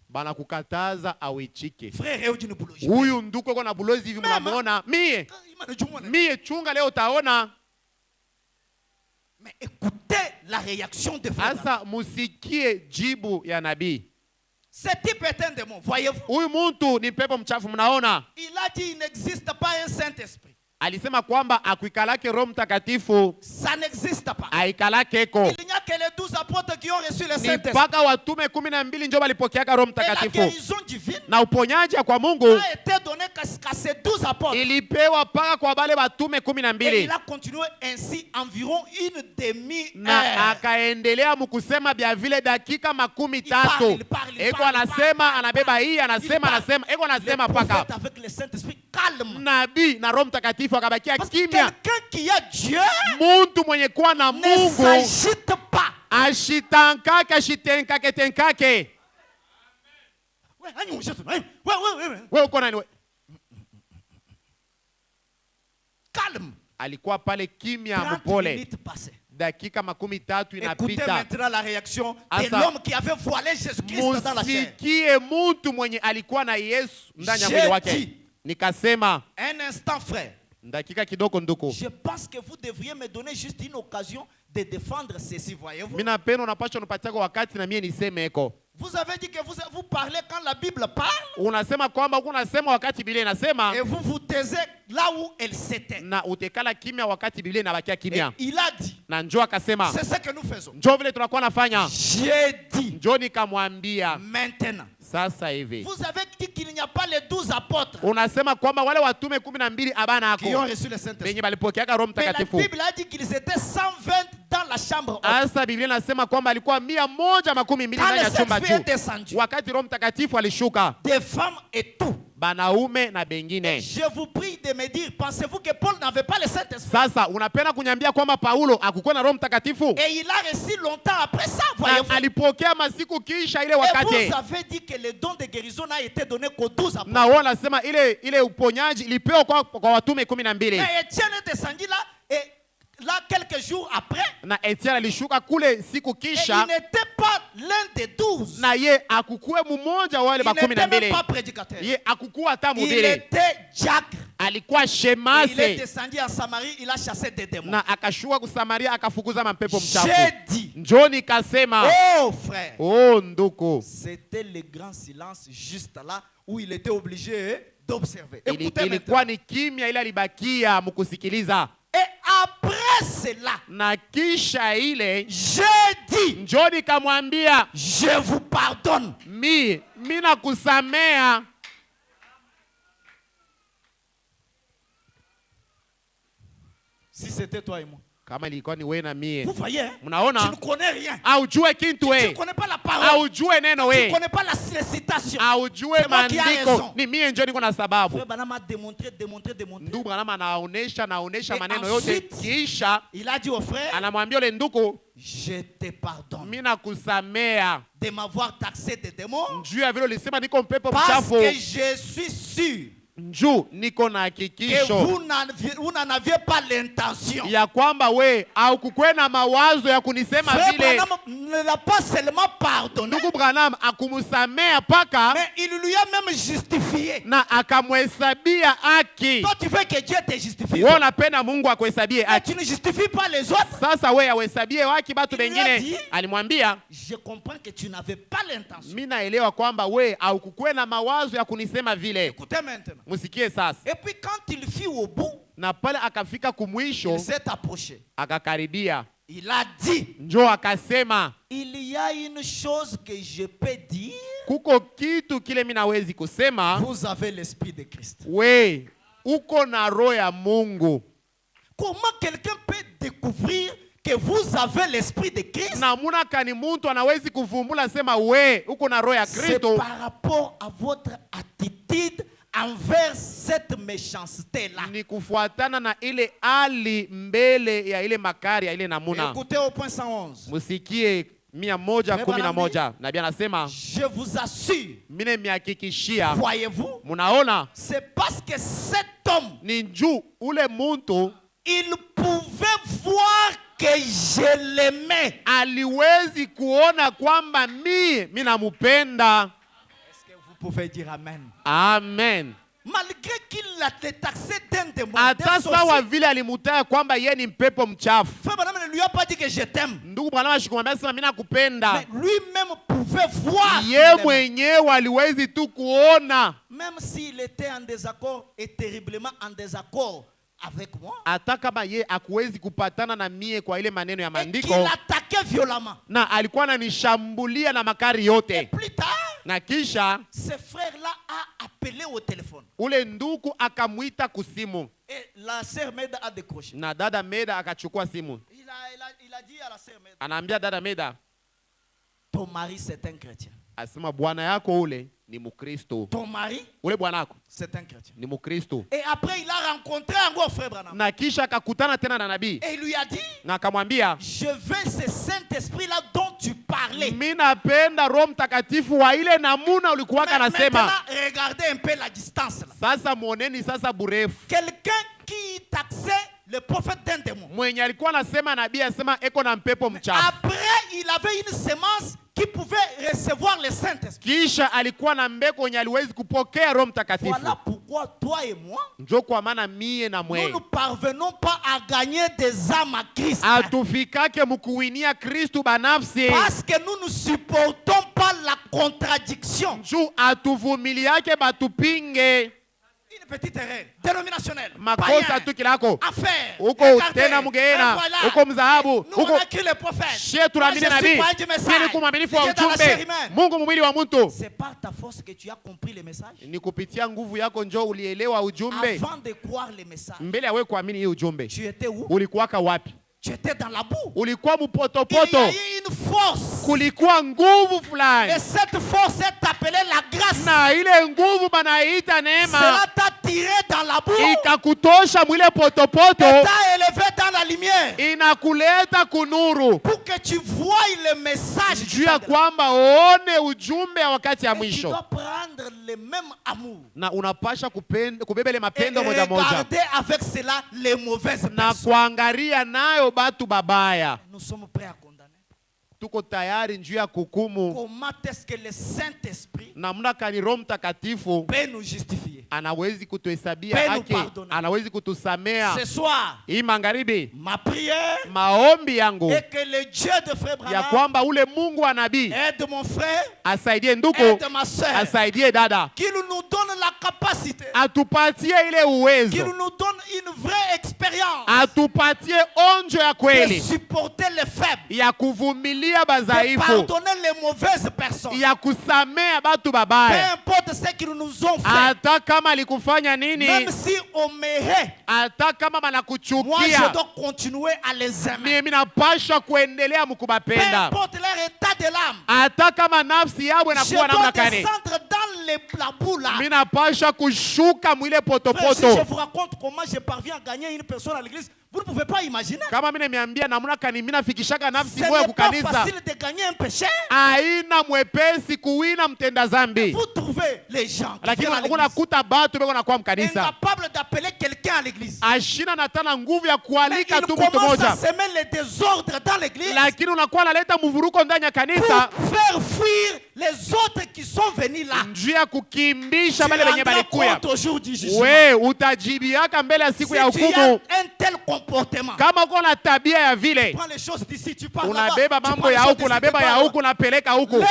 Bana kukataza awichike. Huyu nduko eko na buloji hivi mnamuona. Mie chunga leo utaona. Mais écoutez la réaction de frère. Asa musikie jibu ya nabii. Ce type est un démon, voyez-vous. Huyu muntu ni pepo mchafu mnaona. Il a dit il n'existe pas un Saint-Esprit. Alisema kwamba akuikalake Roho Mtakatifu. Ça n'existe pas. Aikalake eko. Il n'y a que les 12 apôtres qui ont reçu le Saint-Esprit. Mpaka watume 12 ndio walipokeaka Roho Mtakatifu. Et la guérison divine na uponyaji kwa Mungu a été donné qu'à ces 12 apôtres. Ilipewa paka kwa wale watume 12. Et il a continué ainsi environ une demi-heure. Na akaendelea mkusema bia vile dakika 13. Eko anasema anabeba hii anasema eko anasema paka. Avec le Saint-Esprit calme. Nabii na Roho Mtakatifu akabakia kimya. Quelqu'un qui a Dieu muntu mwenye kuwa na Mungu ne s'agite pas. Ashitankake ashitenkake tenkake. Wewe uko nani wewe? Calme. Alikuwa pale kimya mpole. Dakika 13 inapita. Écoutez maintenant la réaction de l'homme qui avait voilé Jésus-Christ dans la chair. Musikie muntu mwenye alikuwa na Yesu ndani ya mwili wake. Nikasema un instant frère. Dakika kidogo nduko. Je pense que vous devriez me donner juste une occasion de défendre ceci, voyez-vous. Mimi napenda unapaswa unipatie wakati na mimi niseme eko. Vous avez dit que vous parlez quand la Bible parle. Unasema kwamba unasema wakati Biblia inasema. Et vous vous taisez là où elle s'était. Na utekala kimya wakati Biblia inabakia kimya. Il a dit. Na njoo akasema. C'est ce que nous faisons. Njoo vile tunakuwa nafanya. J'ai dit. Njoo nikamwambia. Maintenant. Sasa hivi. Vous avez dit qu'il n'y a pas les 12 apôtres. Unasema kwamba wale watume 12 abana hako. Qui ont reçu le Saint-Esprit. Benye balipokeaka Roho Mtakatifu. Mais la Bible a dit qu'ils étaient 120 dans la chambre haute. Asa Biblia inasema kwamba alikuwa 120 ndani ya chumba juu. Wakati Roho Mtakatifu alishuka. Des femmes et tout. Banaume na bengine. Je vous prie de me dire, pensez-vous que Paul n'avait pas le Saint-Esprit? Sasa unapenda kuniambia kwamba Paulo hakukuwa na Roho Mtakatifu? Et il a reçu longtemps après ça, voyez-vous. Alipokea masiku kisha ile wakati. Et vous avez dit que le don de guérison n'a été donné qu'aux 12 apôtres. Na wao nasema ile uponyaji ilipewa kwa watume 12. Mais Étienne est descendu là et là quelques jours après. Na Etienne alishuka kule siku kisha. Il n'était pas l'un des 12. Na ye akukue mmoja wale ba 12. Il n'était même pas prédicateur. Ye akukua hata mhubiri. Il était diacre. Alikuwa shemase. Il est descendu en Samarie, il a chassé des démons. Na akashuka ku Samaria akafukuza mapepo mchafu. J'ai dit. Njoo nikasema. Oh frère. Oh nduko. C'était le grand silence juste là où il était obligé d'observer. Écoutez ilikuwa ni kimya ile alibakia mkusikiliza. Et après cela, na kisha ile j'ai dit, njoo nikamwambia, je vous pardonne. Mimi nakusamea. Si c'était toi et moi. Kama ilikuwa ni wewe na mie. Vous voyez? Mnaona? Tu ne connais rien. Aujue kitu wewe. Tu ne connais pas la parole. Aujue neno Tu wewe. ne connais pas la citation. Aujue maandiko. Ni mie ndio niko na sababu. Frère Branham a démontré. Ndugu Branham anaonesha maneno yote. Kisha il a dit au frère, anamwambia yule ndugu, je te pardonne. Mimi nakusamea De m'avoir taxé de démons. Njuu ya vile ulisema niko mpepo mchafu. Parce mchafu. que je suis sûr. Njuu niko na hakikisho. Vous n'en aviez pas l'intention. Ya kwamba we au kukwe na mawazo ya kunisema Frère vile. Branham ne l'a pas seulement pardonné. Ndugu Branham akumusamea paka. Mais il lui a même justifié. Na akamhesabia haki. Toi tu veux que Dieu te justifie. Wewe unapenda Mungu akuhesabie haki. Tu ne justifies pas les autres. Sasa wewe awahesabie haki watu wengine. Alimwambia, je comprends que tu n'avais pas l'intention. Mimi naelewa kwamba we au kukwe na mawazo ya kunisema vile. Écoutez maintenant. Musikie sasa. Et puis quand il fut au bout, na pale akafika kumwisho, il s'est approché. Akakaribia. Il a dit, njoo akasema, il y a une chose que je peux dire. Kuko kitu kile mimi nawezi kusema. Vous avez l'esprit de Christ. We, uko na roho ya Mungu. Comment quelqu'un peut découvrir que vous avez l'esprit de Christ? Namuna kani muntu anawezi kuvumbula sema we uko na roho ya Kristo? C'est par rapport à votre attitude envers cette méchanceté là. Ni kufuatana na ile hali mbele ya ile makari ya ile namuna. Écoutez au point 111. Musikie 111. Nabii anasema, je vous assure, mimi nimehakikishia. Voyez-vous? Munaona? C'est parce que cet homme, ni njuu ule muntu, il pouvait voir que je l'aimais. Aliwezi kuona kwamba mimi namupenda. Est-ce que vous pouvez dire amen? Amen. Malgré qu'il l'a taxé d'un démon. Hata sawa vile alimutaya kwamba yeye ni mpepo mchafu. Frère Branham ne lui a pas dit que je t'aime. Ndugu Branham ashikumwambia sema mimi nakupenda. Mais lui-même pouvait voir. Yeye mwenyewe aliwezi tu kuona. Même s'il était en désaccord et terriblement en désaccord avec moi. Hata kama yeye akuwezi kupatana na mie kwa ile maneno ya maandiko. Qu'il attaquait violemment. Na alikuwa ananishambulia na makari yote. Et plus tard, na kisha ce frère-là a appelé au téléphone. Ule ndugu akamwita kusimu. Et la sœur Meda a décroché. Na dada Meda akachukua simu. Il a dit à la sœur Meda. Anaambia dada Meda, ton mari c'est un chrétien. Asema bwana yako ule ni Mukristo. Ton mari, ule bwanako c'est un chrétien. Ni Mukristo. Et après il a rencontré encore frère Branham. Na kisha akakutana tena na nabii. Et il lui a dit, na akamwambia, je veux ce Saint-Esprit là dont tu parlais. Mimi napenda Roho Mtakatifu wa ile namuna ulikuwa kanasema. Maintenant regardez un peu la distance là. Sasa muoneni sasa burefu. Quelqu'un qui taxait le prophète d'un démon. Mwenye alikuwa anasema nabii asema eko na mpepo mchafu. Après il avait une semence qui pouvait recevoir le Saint-Esprit. Kisha alikuwa na mbeko yenye aliwezi kupokea Roho Mtakatifu. Voilà pourquoi toi et moi, njoo kwa maana mie na mwe, nous ne parvenons pas à gagner des âmes à Christ. Atufikake mukuinia Kristu banafsi. Parce que nous ne supportons pas la contradiction. Njoo atuvumiliake batupinge. Une petite erreur dénominationnelle. Makosa tu kilako. Affaire. Uko tena mugena. Uko mzahabu. Nous on a écrit les prophètes. Shie tunaamini nabii. Mimi ni mwaminifu wa ujumbe. Mungu mwili wa mtu. C'est par ta force que tu as compris le message. Ni kupitia nguvu yako njoo ulielewa ujumbe. Avant de croire le message. Mbele ya wewe kuamini hii ujumbe. Tu étais où? Ulikuwaka wapi? Tu étais dans la boue. Ulikuwa mupotopoto. Il y a une force. Kulikuwa nguvu fulani. Et cette force est appelée la grâce. Na ile nguvu banaita neema. Cela t'a tiré dans la boue. Ikakutosha mwile potopoto. T'a élevé dans la lumière. Inakuleta kunuru. Pour que tu voies le message. Juu ya kwamba uone ujumbe ya wakati ya mwisho. Tu dois prendre le même amour. Na unapasha kubebele mapendo moja moja. Regarder avec cela les mauvaises personnes. Na kuangalia nayo batu babaya. Nous sommes prêts à condamner. Tuko tayari njuu ya kukumu. Comment est-ce que le Saint-Esprit namna kani Roho Mtakatifu peut nous justifier? Anawezi kutuhesabia haki. Anawezi kutusamea. Ce soir, hii magharibi, ma prière, maombi yangu, et que le Dieu de frère Branham, ya kwamba ule Mungu wa nabii aide mon frère, asaidie ndugu, aide ma soeur, asaidie dada, qu'il nous donne la capacité. Atupatie ile uwezo. Qu'il nous donne une vraie expérience. Atupatie onjo ya kweli. De supporter les faibles. Ya kuvumilia badhaifu. De pardonner les mauvaises personnes. Ya kusamea batu babaya. Peu importe ce qu'ils nous ont fait. Ata kama alikufanya nini. Même si on me hait. Ata kama banakuchukia. Moi je dois continuer à les aimer. Mimi napasha kuendelea mukubapenda. Peu importe leur état de l'âme. Ata kama nafsi yao inakuwa namna gani. Je dois descendre dans la boule. Mimi napasha kushuka mwile potopoto. Si je vous raconte comment je parviens à gagner une personne à l'église, vous ne pouvez pas imaginer. Kama mimi nimeambia namna kani mimi nafikishaka nafsi moyo moyo kukanisa. C'est pas facile de gagner un péché. Haina mwepesi kuwina mtenda zambi. Vous trouvez les gens lakini unakuta batu beko na kwa mkanisa. Incapable d'appeler quelqu'un à l'église. Ashina natana nguvu ya kualika tu mtu moja. Il commence à semer les désordres dans l'église. Lakini unakuwa naleta mvuruko ndani ya kanisa. Pour faire fuir les autres qui sont venus là. Njia kukimbisha wale wenye balikuya. We utajibiaka mbele ya siku ya hukumu. Un tel comportement. Kama uko na tabia ya vile. Prends les choses d'ici, tu parles unabeba mambo ya huku, unabeba ya huku, unapeleka huku.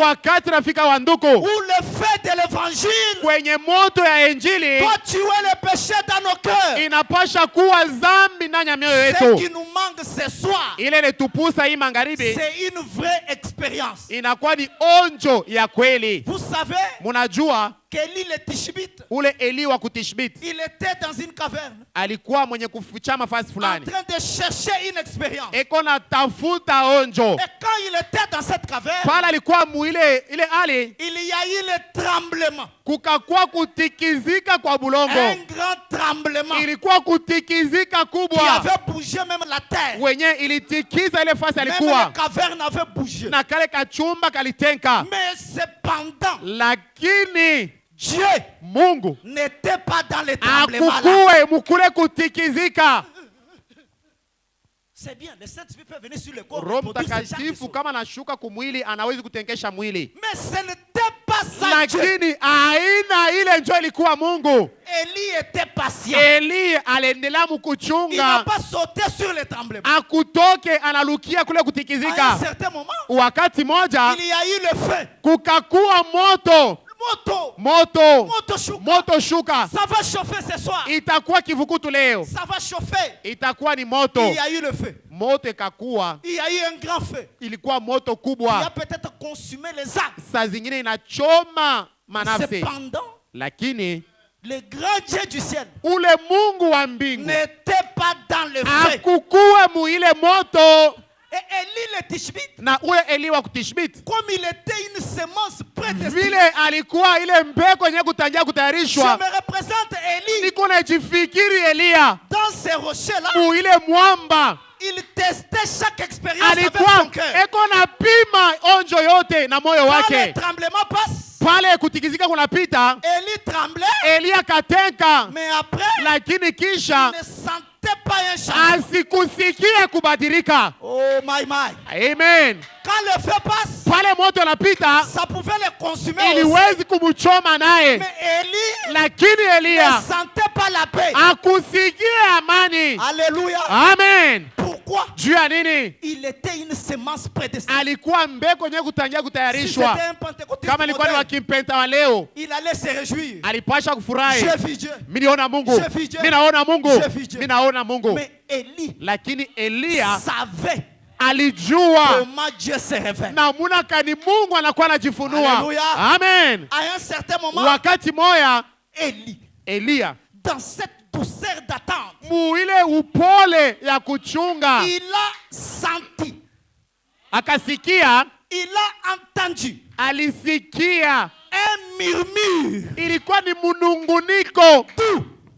Wakati nafika wa nduku. Où le feu de l'évangile. Kwenye moto ya injili. Doit tuer les péchés dans nos cœurs. Inapasha kuwa zambi ndani ya mioyo yetu. Ce qui nous manque ce soir. Ile netupusa hii magharibi. C'est une vraie expérience. Inakuwa ni onjo ya kweli. Vous savez. Munajua. Eli le Tishbite. Ule Eli wa kutishbit. Il était dans une caverne. Alikuwa mwenye kuficha mafasi fulani. En train de chercher une expérience. Eko na tafuta onjo. Et quand il était dans cette caverne. Pala alikuwa muile ile ali. Il y a eu le tremblement. Kukakuwa kutikizika kwa bulongo. Un grand tremblement. Ilikuwa kutikizika kubwa. Qui avait bougé même la terre. Wenye ilitikiza ile fasi alikuwa. Même la caverne avait bougé. Na kale kachumba kalitenka. Mais cependant. Lakini Dieu Mungu n'était pas dans le tremblement là. Akukue mukule kutikizika. C'est bien, le Saint-Esprit peut venir sur le corps. Roho Mtakatifu kama anashuka kumwili anaweza kutenkesha mwili. Mais ce n'était pas ça. Lakini aina ile njoo ilikuwa Mungu. Eli était patient. Eli aliendelea mkuchunga. Il n'a pas sauté sur le tremblement. Akutoke analukia kule kutikizika. À un certain moment. Wakati moja. Il y a eu le feu. Kukakuwa moto. Moto shuka. Ça va chauffer ce soir. Itakuwa kivukutu leo. Ça va chauffer. Itakuwa ni moto. Il y a eu le feu. Moto ikakuwa. Il y a eu un grand feu. Ilikuwa moto kubwa. Il a peut-être consumé les arbres. Saa zingine inachoma manafsi. Cependant, lakini le grand Dieu du ciel ule Mungu wa mbingu n'était pas dans le feu. Akukuwa mu ile moto. Et Eli le Tishbite, na ule Eli wa kutishbit, comme il était une semence prédestinée, vile alikuwa ile mbeko yenye kutangia kutayarishwa. Je me représente Eli. Niko najifikiri Elia dans ces rochers là. Mu ile mwamba. Il testait chaque expérience alikuwa avec son cœur. Eko na pima onjo yote na moyo wake. Quand le tremblement passe, pale kutikizika kunapita, Eli tremblait. Elia katenka. Mais après, lakini kisha il ne sentait pas un changement. Asikusikia kubadilika. Oh my. Amen. Quand le feu passe, pale moto napita, ça pouvait le consumer iliwezi kumuchoma naye. Mais Eli, lakini Elia ne sentait pas la paix. Akusikia amani. Alléluia. Amen. Pourquoi? Juu ya nini? Il était une semence prédestinée. Alikuwa mbeko yenye kutangia kutayarishwa. Si c'était un pentecôtiste, kama alikuwa ni wa kimpenta wa leo, il allait se réjouir. Alipasha kufurahi. J'ai vu Dieu. Mimi naona Mungu. Mimi naona Mungu. Mimi naona Mungu. Mais Eli, lakini Elia savait alijua comment Dieu se révèle. Namuna kani Mungu anakuwa anajifunua. Alléluia. Amen. À un certain moment, wakati moya Elia, dans cette douceur d'attente, mu ile upole ya kuchunga, il a senti, akasikia, il a entendu, alisikia un murmure. Ilikuwa ni mununguniko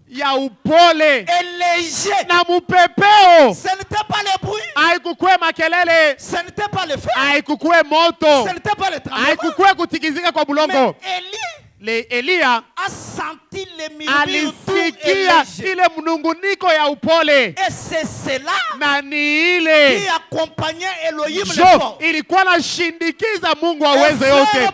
ya upole et léger. Na mupepeo. Ce n'était pas le bruit. Haikukue makelele. Ce n'était pas le feu. Haikukue moto. Ce n'était pas le tremblement. Haikukue kutikizika kwa bulongo. Mais Elia a senti le murmure alisikia ile mnunguniko ya upole. Et c'est cela na ni ile qui accompagnait Elohim le fort. Ilikuwa nashindikiza Mungu aweze yote.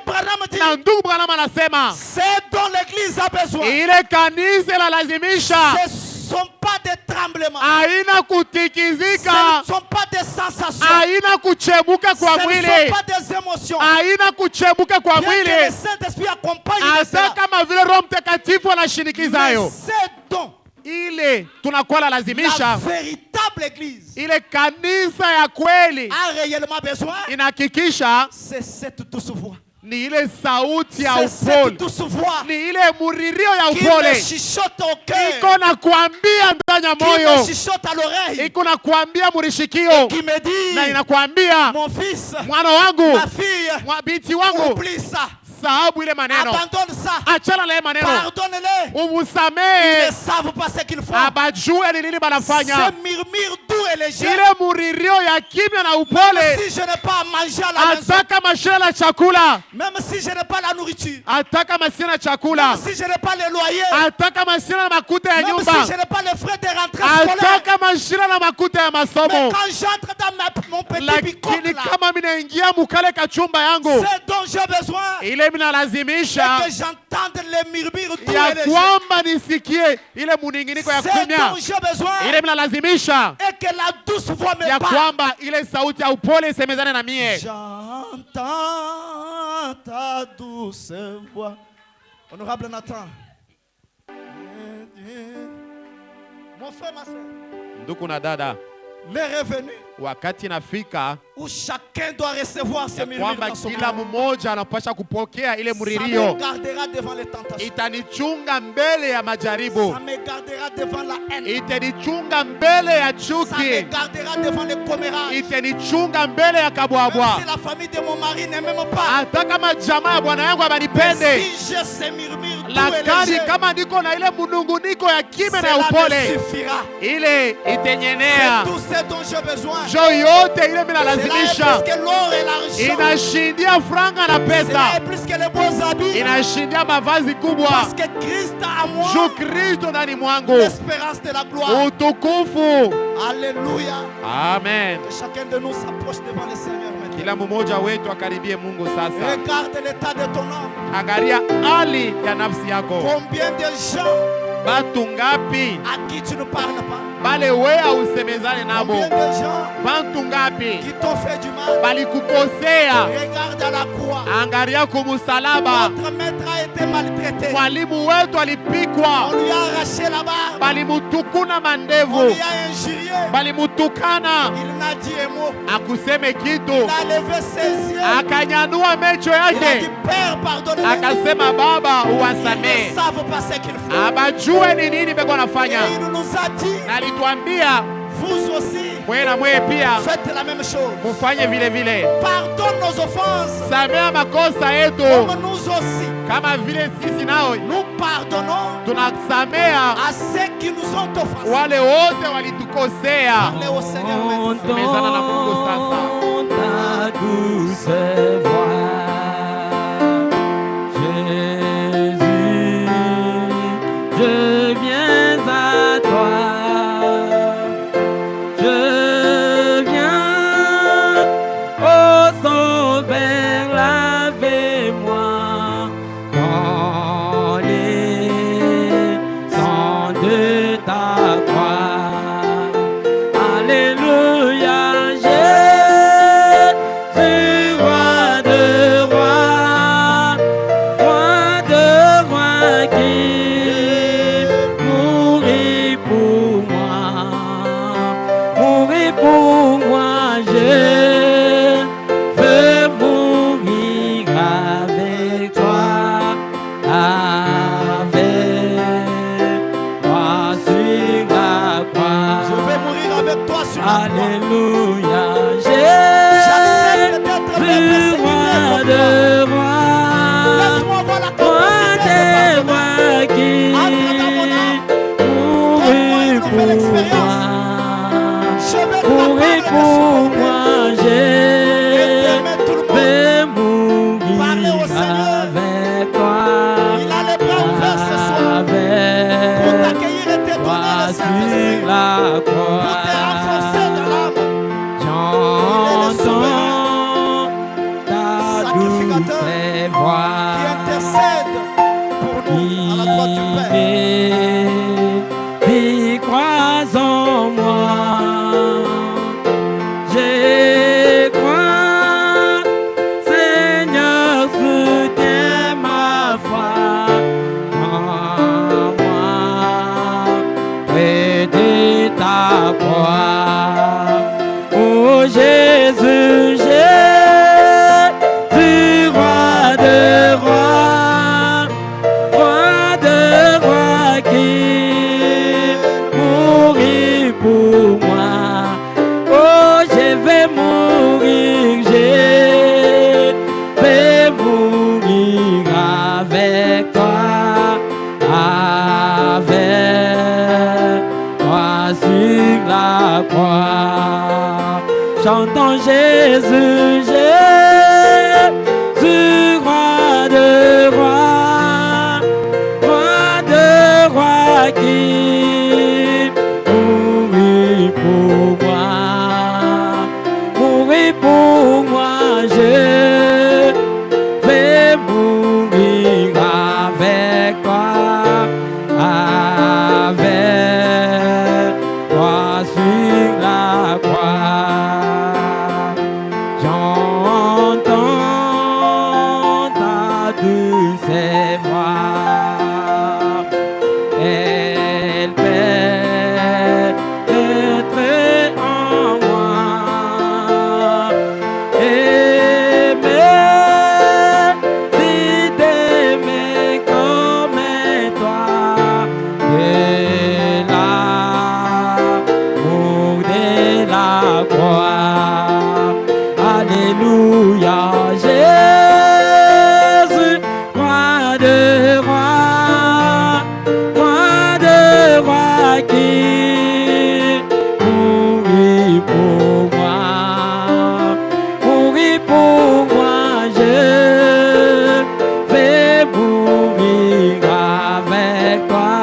Na ndugu Branham anasema c'est dont l'église a besoin. Ile kanisa la lazimisha. Ce sont pas des tremblements. Haina kutikizika. Ce ne sont pas des sensations. Haina kuchemuka kwa mwili. Ce ne sont pas des émotions. Haina kuchemuka kwa Bien mwili. que le Saint-Esprit accompagne Hata kama vile Roho Mtakatifu anashinikiza hayo. c'est donc Ile tunakuwa lazimisha. la véritable église. Ile kanisa ya kweli A réellement besoin. inahakikisha C'est cette douce voix. ni ile sauti ya C'est cette upole. douce voix. Ni ile muririo ya Qui me upole. chuchote au cœur. Iko na kuambia ndani ya Qui me moyo. chuchote à l'oreille. Iko na kuambia murishikio. Qui me dit, Na inakuambia mon fils, mwana wangu, ma fille, binti wangu, oublie ça. sahabu ile maneno. Abandonne ça. Achana na ile maneno. Pardonne-les. Ils Umusamehe. ne savent pas ce qu'ils font. Abajue ni nini banafanya. Ce murmure doux et léger. Ile muririo ya kimya na Même upole. si je n'ai pas à manger à la maison. Hata kama sina na chakula. Même si je n'ai pas la nourriture. Hata kama sina chakula. Même si je n'ai pas le loyer. Hata kama sina na makuta ya Même nyumba. si je n'ai pas les frais de rentrée Hata scolaire. kama sina na makuta ya Mais masomo. quand j'entre dans mon petit bicoque Lakini là, kama minaingia mukale kachumba yangu. c'est dont j'ai besoin. Ile minalazimisha Que j'entende les murmures doux ya et légers. kwamba nisikie ile muninginiko ya C'est kimya. dont j'ai besoin. Ile minalazimisha Et que la douce voix me ya parle. kwamba ile sauti ya upole isemezane na mie. J'entends ta douce voix. Honorable Nathan. Mon frère, ma soeur. Ndugu na dada, L'heure est venue wakati nafika où chacun doit recevoir ses ya murmures kwamba dans son kila cœur. mmoja anapasha kupokea ile Ça me muririo. gardera devant les tentations. Itanichunga mbele ya majaribu. Ça me gardera devant la haine. Itanichunga mbele ya Ça me chuki. gardera devant les commérages. Itanichunga mbele ya Même kabwabwa. si la famille de mon mari ne m'aime pas. Hata kama jamaa ya bwana yangu Mais abanipende, si j'ai ces murmures doux et lakini légers, kama niko na ile mununguniko ya kimya na ya cela me upole, suffira. ile C'est itenyenea tout ce dont j'ai besoin. jo yote ile Cela est minalazimisha. plus que l'or et l'argent. Inashindia franga na Cela pesa, est plus que les beaux habits. inashindia mavazi kubwa. Parce que Christ a moi Ju Kristo ndani mwangu, l'espérance de la gloire. utukufu. Alléluia. Amen. Que chacun de nous s'approche devant le Seigneur maintenant. Kila mmoja wetu akaribie Mungu sasa. Regarde l'état de ton âme. Angalia hali ya nafsi yako. Combien de gens Batu ngapi à qui tu ne parles pas? bale wea usemezane nabo? Combien de gens Bantu ngapi qui t'ont fait du mal? balikukosea? Regarde à la croix. Angalia kumusalaba, Notre maître a été maltraité. mwalimu wetu On alipikwa, lui a arraché la barbe. balimutukuna On mandevu, lui a injurié. balimutukana, Il n'a dit un mot. akuseme kitu, Il a levé ses yeux. akanyanua mecho Il a yake, dit, Père, pardonne-les. akasema Baba Ils uwasamee. ne savent pas ce qu'ils font. Abajue ni nini beko Et nafanya. il nous a dit, Na alituambia vous aussi, mwe na mwe pia faites la même chose. mufanye vile vile. Pardonne nos offenses, Samea makosa yetu comme nous aussi. kama vile sisi nao Nous pardonnons tunasamea à ceux qui nous ont offensés. wale wote walitukosea. Parlez au Seigneur maintenant. Semezana na Mungu sasa. Ta douce voix, Jésus, je viens à toi, je viens, ô Sauveur, lavez-moi dans les sangs de ta croix. Alléluia, Jésus, roi de rois, qui mourit pour moi, je veux mourir avec toi, sur la croix. Je vais mourir avec toi sur la croix. Alléluia, J'accepte d'être Jésus, roi de rois, Laisse-moi voir la roi capacité des de pardonner. rois qui Entre dans mon âme. mourit une pour nouvelle expérience. moi, Je vais mourir t'apprendre pour de moi, Et je d'aimer tout le monde. vais mourir Parlez au Seigneur. avec toi, Il a les bras ouverts ce soir pour avec t'accueillir et te donner toi le Saint-Esprit. sur la Pour te croix. renforcer dans l'âme. J'entends ta douce Qui voix intercède pour nous à la droite du Père. qui Jésus, Jésus, roi de rois, qui mourit pour moi, je vais mourir avec toi sur la croix. J'entends ta douce voix. Elle pénètre en moi et me dit d'aimer comme toi, de l'amour de la croix. Alléluia, Jésus, roi de rois, qui mourit pour moi, je vais mourir avec toi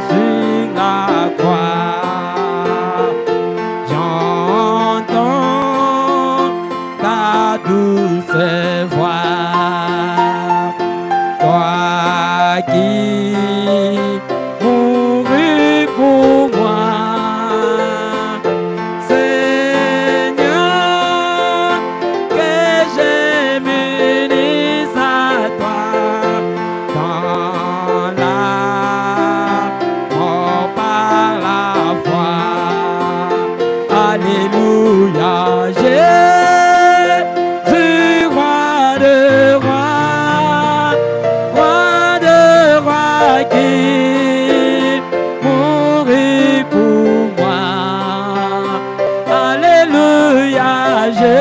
sur la croix. J'entends ta douce voix. Toi qui mourus pour moi, Seigneur, que je m'unisse à toi dans la mort par la foi. Alléluia, Jésus, roi de rois, qui mourit pour moi. Alléluia, je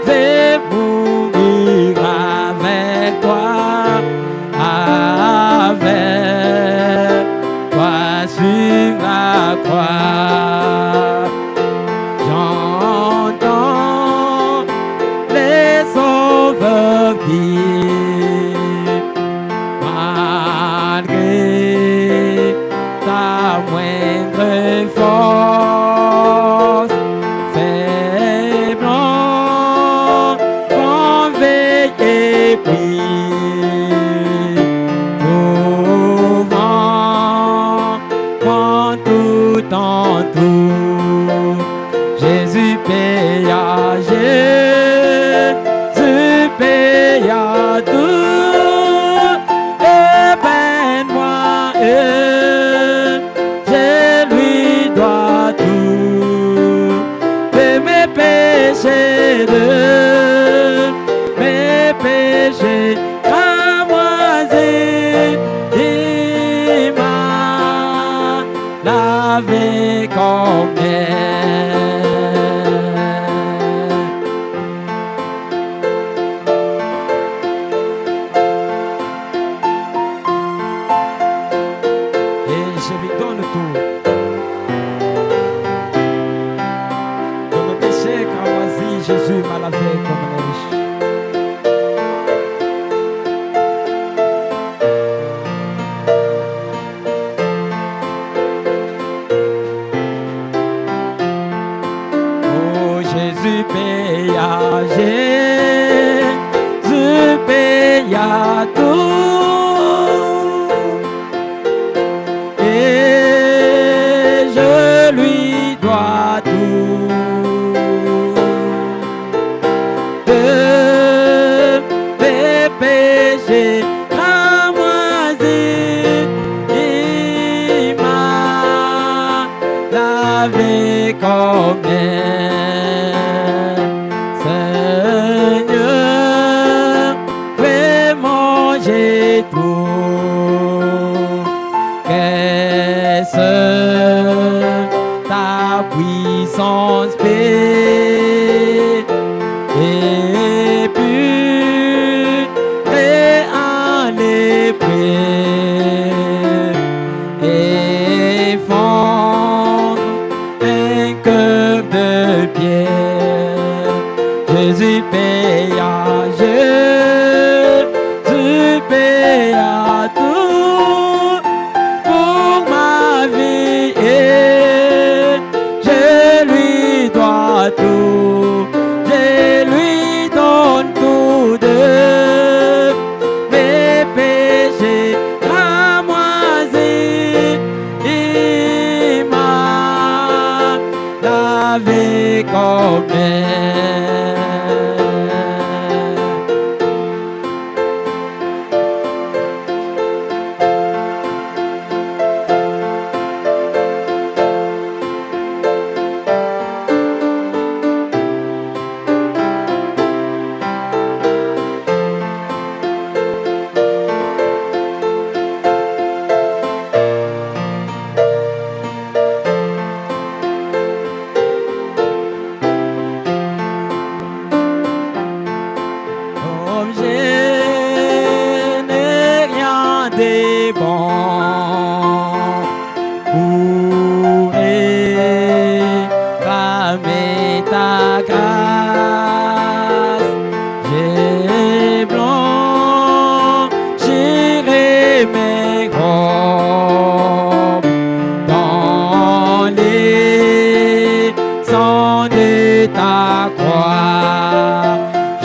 vais mourir avec toi sur la croix. J'entends les sauveurs dire, malgré ta moindre force, faible enfant, veille et prie, trouvant tout en tout. Jésus paya, tout, et ben moi, je lui dois tout, de mes péchés, cramoisis, il m'a lavé comme je lui donne tout. De mes péchés cramoisis, Jésus m'a lavé comme neige. Oh, Jésus paya, tout. Et je lui dois tout, de mes péchés cramoisis, il m'a lavé comme Seigneur, fais manger tout. Qu'est-ce ta puissance paix et purée en les prés et font Jésus paya, Jésus paya tout pour ma vie et je lui dois tout, je lui donne tout de mes péchés ramoisis, il m'a lavé comme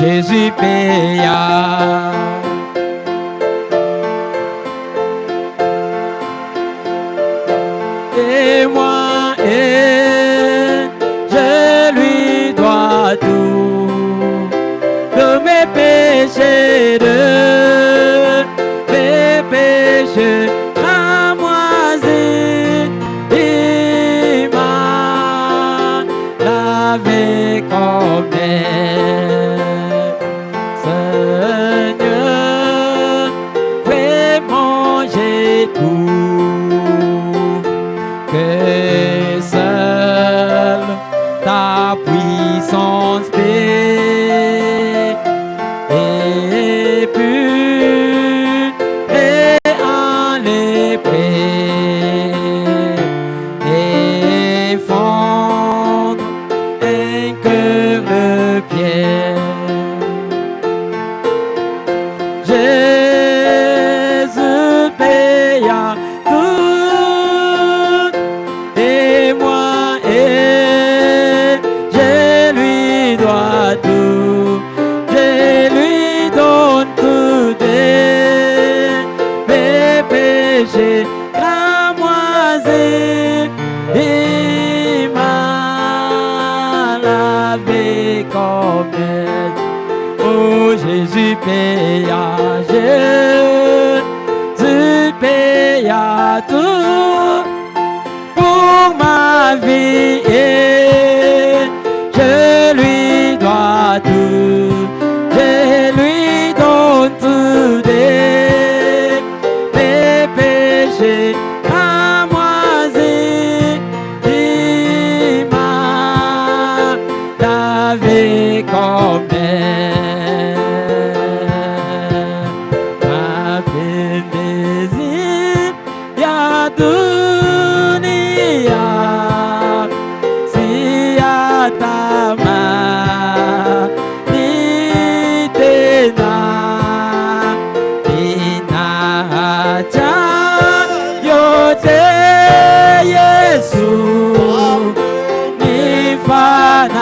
Jésus paya. Et moi, je lui dois tout de mes péchés, ramoisis, il m'a lavé comme que seule ta puissance paie et pure et enlèvée et fondre un cœur de pierre. Jésus paya tout et moi je lui dois tout, je lui donne tout de mes péchés ramoisis, il m'a lavé comme oh Jésus paya, Jésus paya tout pour ma vie et je lui dois tout, je lui donne tout de mes péchés ramoisis, il m'a lavé comme ma bénédiction ya dunia siatama ni tena inacha yote Yesu nifanane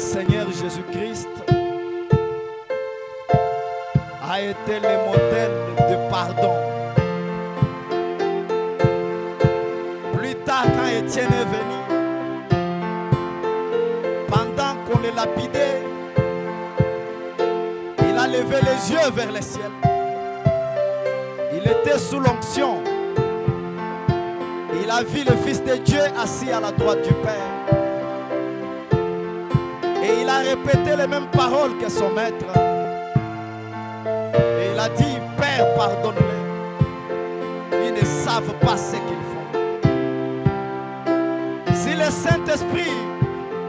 Seigneur Jésus-Christ a été le modèle de pardon. Plus tard, quand Étienne est venu, pendant qu'on le lapidait, il a levé les yeux vers le ciel. Il était sous l'onction. Il a vu le Fils de Dieu assis à la droite du Père. Et il a répété les mêmes paroles que son maître. Et il a dit, Père, pardonne-les. Ils ne savent pas ce qu'ils font. Si le Saint-Esprit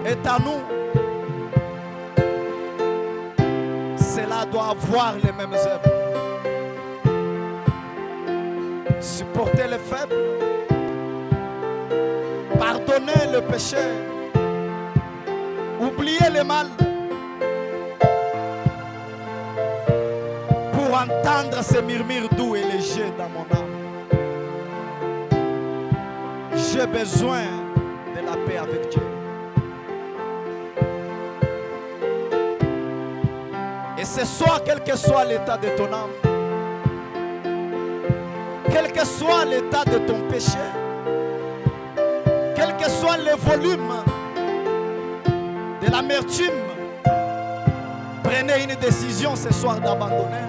est à nous, cela doit avoir les mêmes œuvres. Supporter les faibles, pardonner le péché, oublier le mal, pour entendre ces murmures doux et légers dans mon âme. J'ai besoin de la paix avec Dieu. Et ce soir, quel que soit l'état de ton âme, quel que soit l'état de ton péché, quel que soit le volume de l'amertume, prenez une décision ce soir d'abandonner,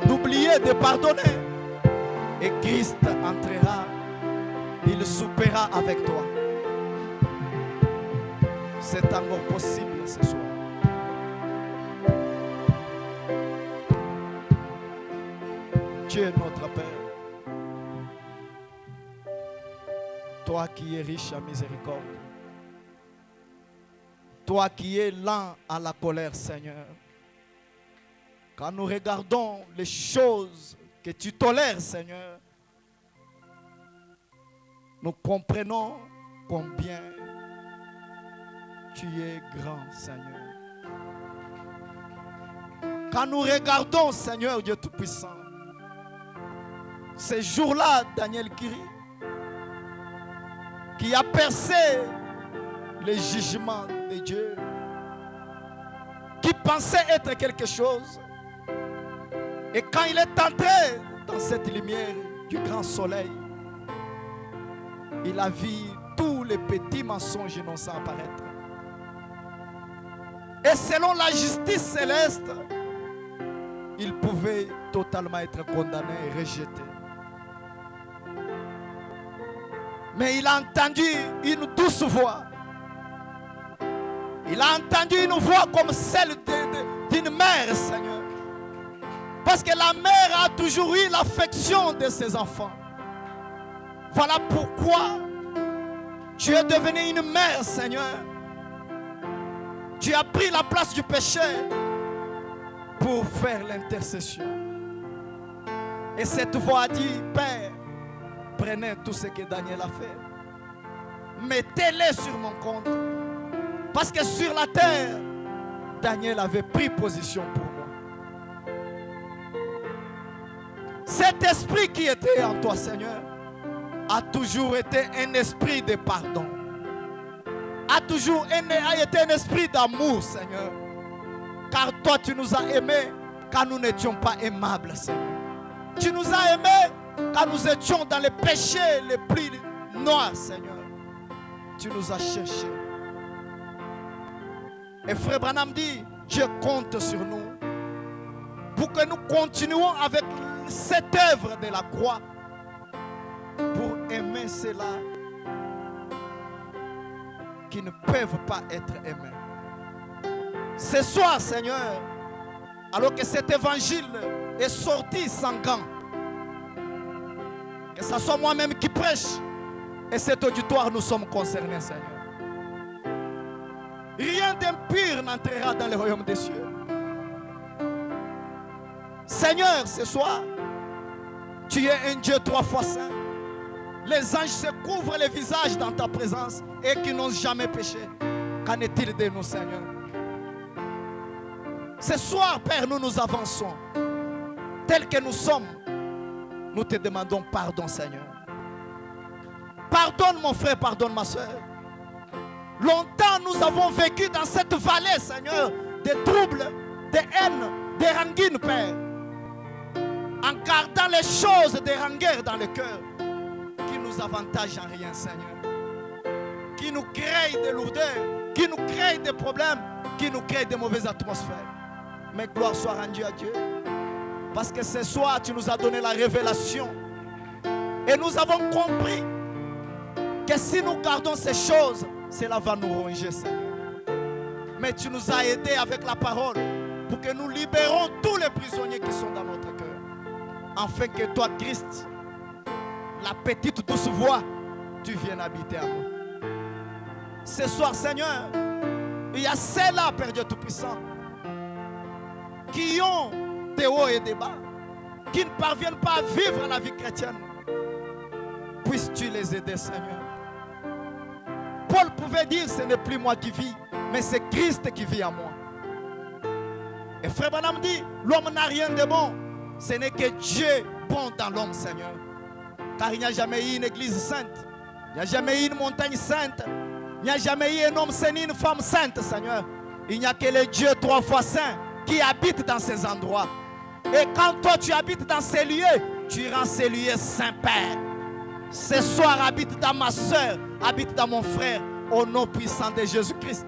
d'oublier, de pardonner. Et Christ entrera, il soupera avec toi. C'est encore possible ce soir. Dieu est notre Père. Toi qui es riche en miséricorde, toi qui es lent à la colère, Seigneur, quand nous regardons les choses que tu tolères, Seigneur, nous comprenons combien tu es grand, Seigneur. Quand nous regardons, Seigneur Dieu Tout-Puissant, ces jours-là, Daniel Kiri, qui a percé les jugements de Dieu, qui pensait être quelque chose, et quand il est entré dans cette lumière du grand soleil, il a vu tous les petits mensonges innocents apparaître. Et selon la justice céleste, il pouvait totalement être condamné et rejeté. Mais il a entendu une douce voix. Il a entendu une voix comme celle d'une mère, Seigneur. Parce que la mère a toujours eu l'affection de ses enfants. Voilà pourquoi tu es devenu une mère, Seigneur. Tu as pris la place du péché pour faire l'intercession. Et cette voix a dit, Père, prenez tout ce que Daniel a fait. Mettez-les sur mon compte. Parce que sur la terre, Daniel avait pris position pour moi. Cet esprit qui était en toi, Seigneur, a toujours été un esprit de pardon. A toujours été un esprit d'amour, Seigneur. Car toi, tu nous as aimés quand nous n'étions pas aimables, Seigneur. Tu nous as aimés quand nous étions dans les péchés les plus noirs, Seigneur. Tu nous as cherchés. Et Frère Branham dit, je compte sur nous pour que nous continuions avec cette œuvre de la croix pour aimer ceux-là qui ne peuvent pas être aimés. Ce soir, Seigneur, alors que cet évangile est sorti sans gants, que ce soit moi-même qui prêche et cet auditoire, nous sommes concernés, Seigneur. Rien d'impur n'entrera dans le royaume des cieux. Seigneur, ce soir, tu es un Dieu 3 fois saint. Les anges se couvrent les visages dans ta présence et qui n'ont jamais péché. Qu'en est-il de nous, Seigneur? Ce soir, Père, nous avançons. Tels que nous sommes, nous te demandons pardon, Seigneur. Pardonne mon frère, pardonne ma soeur. Longtemps nous nous avons vécu dans cette vallée, Seigneur, des troubles, des haines, des ranguines, Père, en gardant les choses des rangueurs dans le cœur, qui nous avantagent en rien, Seigneur, qui nous créent des lourdeurs, qui nous créent des problèmes, qui nous créent des mauvaises atmosphères. Mais gloire soit rendue à Dieu, parce que ce soir, tu nous as donné la révélation, et nous avons compris que si nous gardons ces choses, cela va nous ronger, Seigneur. Mais tu nous as aidés avec la parole pour que nous libérons tous les prisonniers qui sont dans notre cœur. Afin que toi, Christ, la petite douce voix, tu viennes habiter à nous. Ce soir, Seigneur, il y a ceux-là, Père Dieu Tout-Puissant, qui ont des hauts et des bas, qui ne parviennent pas à vivre la vie chrétienne. Puisses-tu les aider, Seigneur. Paul pouvait dire, ce n'est plus moi qui vis, mais c'est Christ qui vit en moi. Et Frère Branham dit, l'homme n'a rien de bon. Ce n'est que Dieu bon dans l'homme, Seigneur. Car il n'y a jamais eu une église sainte. Il n'y a jamais eu une montagne sainte. Il n'y a jamais eu un homme saint ni une femme sainte, Seigneur. Il n'y a que le Dieu 3 fois saint qui habite dans ces endroits. Et quand toi tu habites dans ces lieux, tu rends ces lieux saints, Père. Ce soir, habite dans ma soeur, habite dans mon frère, au nom puissant de Jésus-Christ.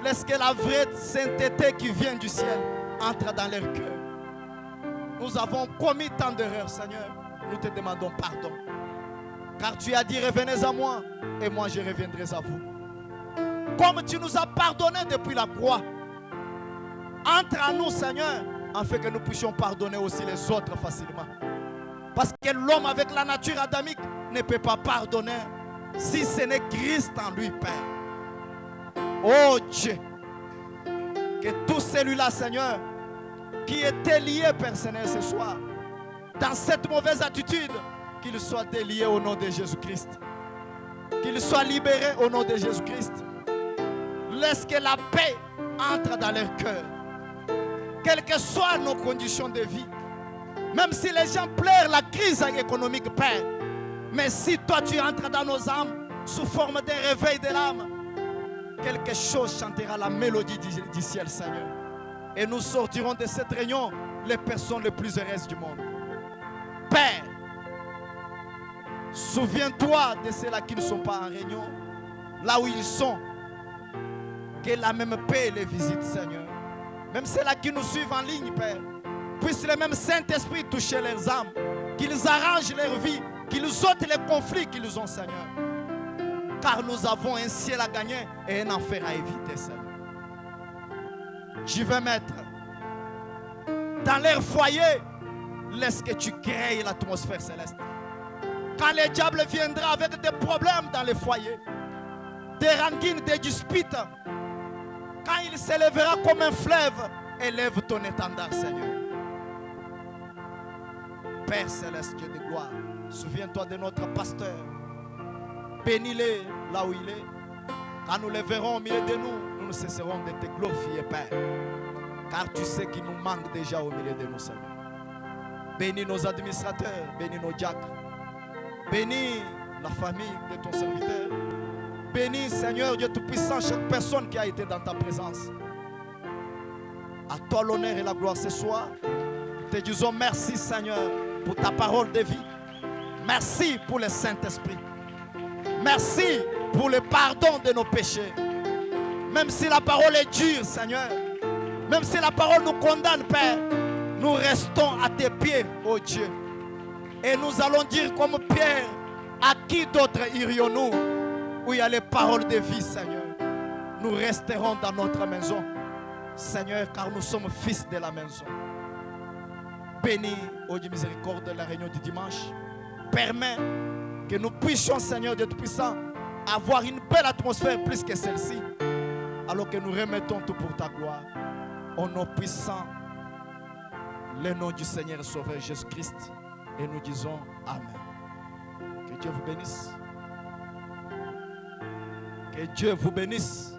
Laisse que la vraie sainteté qui vient du ciel entre dans leur cœur. Nous avons commis tant d'erreurs, Seigneur. Nous te demandons pardon. Car tu as dit, revenez à moi, et moi je reviendrai à vous. Comme tu nous as pardonné depuis la croix, entre à nous, Seigneur, afin que nous puissions pardonner aussi les autres facilement. Parce que l'homme avec la nature adamique ne peut pas pardonner si ce n'est Christ en lui, Père. Oh Dieu, que tout celui-là, Seigneur, qui était lié, Père Seigneur, ce soir, dans cette mauvaise attitude, qu'il soit délié au nom de Jésus-Christ. Qu'il soit libéré au nom de Jésus-Christ. Laisse que la paix entre dans leur cœur. Quelles que soient nos conditions de vie. Même si les gens pleurent la crise économique, Père. Mais si toi tu entres dans nos âmes sous forme de réveil de l'âme, quelque chose chantera la mélodie du ciel, Seigneur. Et nous sortirons de cette réunion les personnes les plus heureuses du monde. Père, souviens-toi de ceux-là qui ne sont pas en réunion, là où ils sont. Que la même paix les visite, Seigneur. Même ceux-là qui nous suivent en ligne, Père. Puisse le même Saint-Esprit toucher leurs âmes. Qu'ils arrangent leur vie. Qu'ils ôtent les conflits qu'ils ont, Seigneur. Car nous avons un ciel à gagner et un enfer à éviter, Seigneur. Je veux mettre dans leur foyer, laisse que tu crées l'atmosphère céleste. Quand le diable viendra avec des problèmes dans les foyers, des ranguines, des disputes, quand il s'élèvera comme un fleuve, élève ton étendard, Seigneur. Père céleste, Dieu de gloire, souviens-toi de notre pasteur. Bénis-le là où il est. Quand nous le verrons au milieu de nous, nous ne cesserons de te glorifier, Père. Car tu sais qu'il nous manque déjà au milieu de nous, Seigneur. Bénis nos administrateurs, bénis nos diacres. Bénis la famille de ton serviteur. Bénis, Seigneur Dieu Tout-Puissant, chaque personne qui a été dans ta présence. À toi l'honneur et la gloire ce soir. Te disons merci, Seigneur, pour ta parole de vie. Merci pour le Saint-Esprit. Merci pour le pardon de nos péchés. Même si la parole est dure, Seigneur, même si la parole nous condamne, Père, nous restons à tes pieds, oh Dieu. Et nous allons dire comme Pierre, à qui d'autre irions-nous où il y a les paroles de vie, Seigneur. Nous resterons dans notre maison, Seigneur, car nous sommes fils de la maison. Bénis, ô Dieu miséricorde, la réunion du dimanche. Permets que nous puissions, Seigneur Dieu Tout-Puissant, avoir une belle atmosphère plus que celle-ci, alors que nous remettons tout pour ta gloire. Au nom puissant, le nom du Seigneur et Sauveur Jésus-Christ. Et nous disons Amen. Que Dieu vous bénisse. Que Dieu vous bénisse.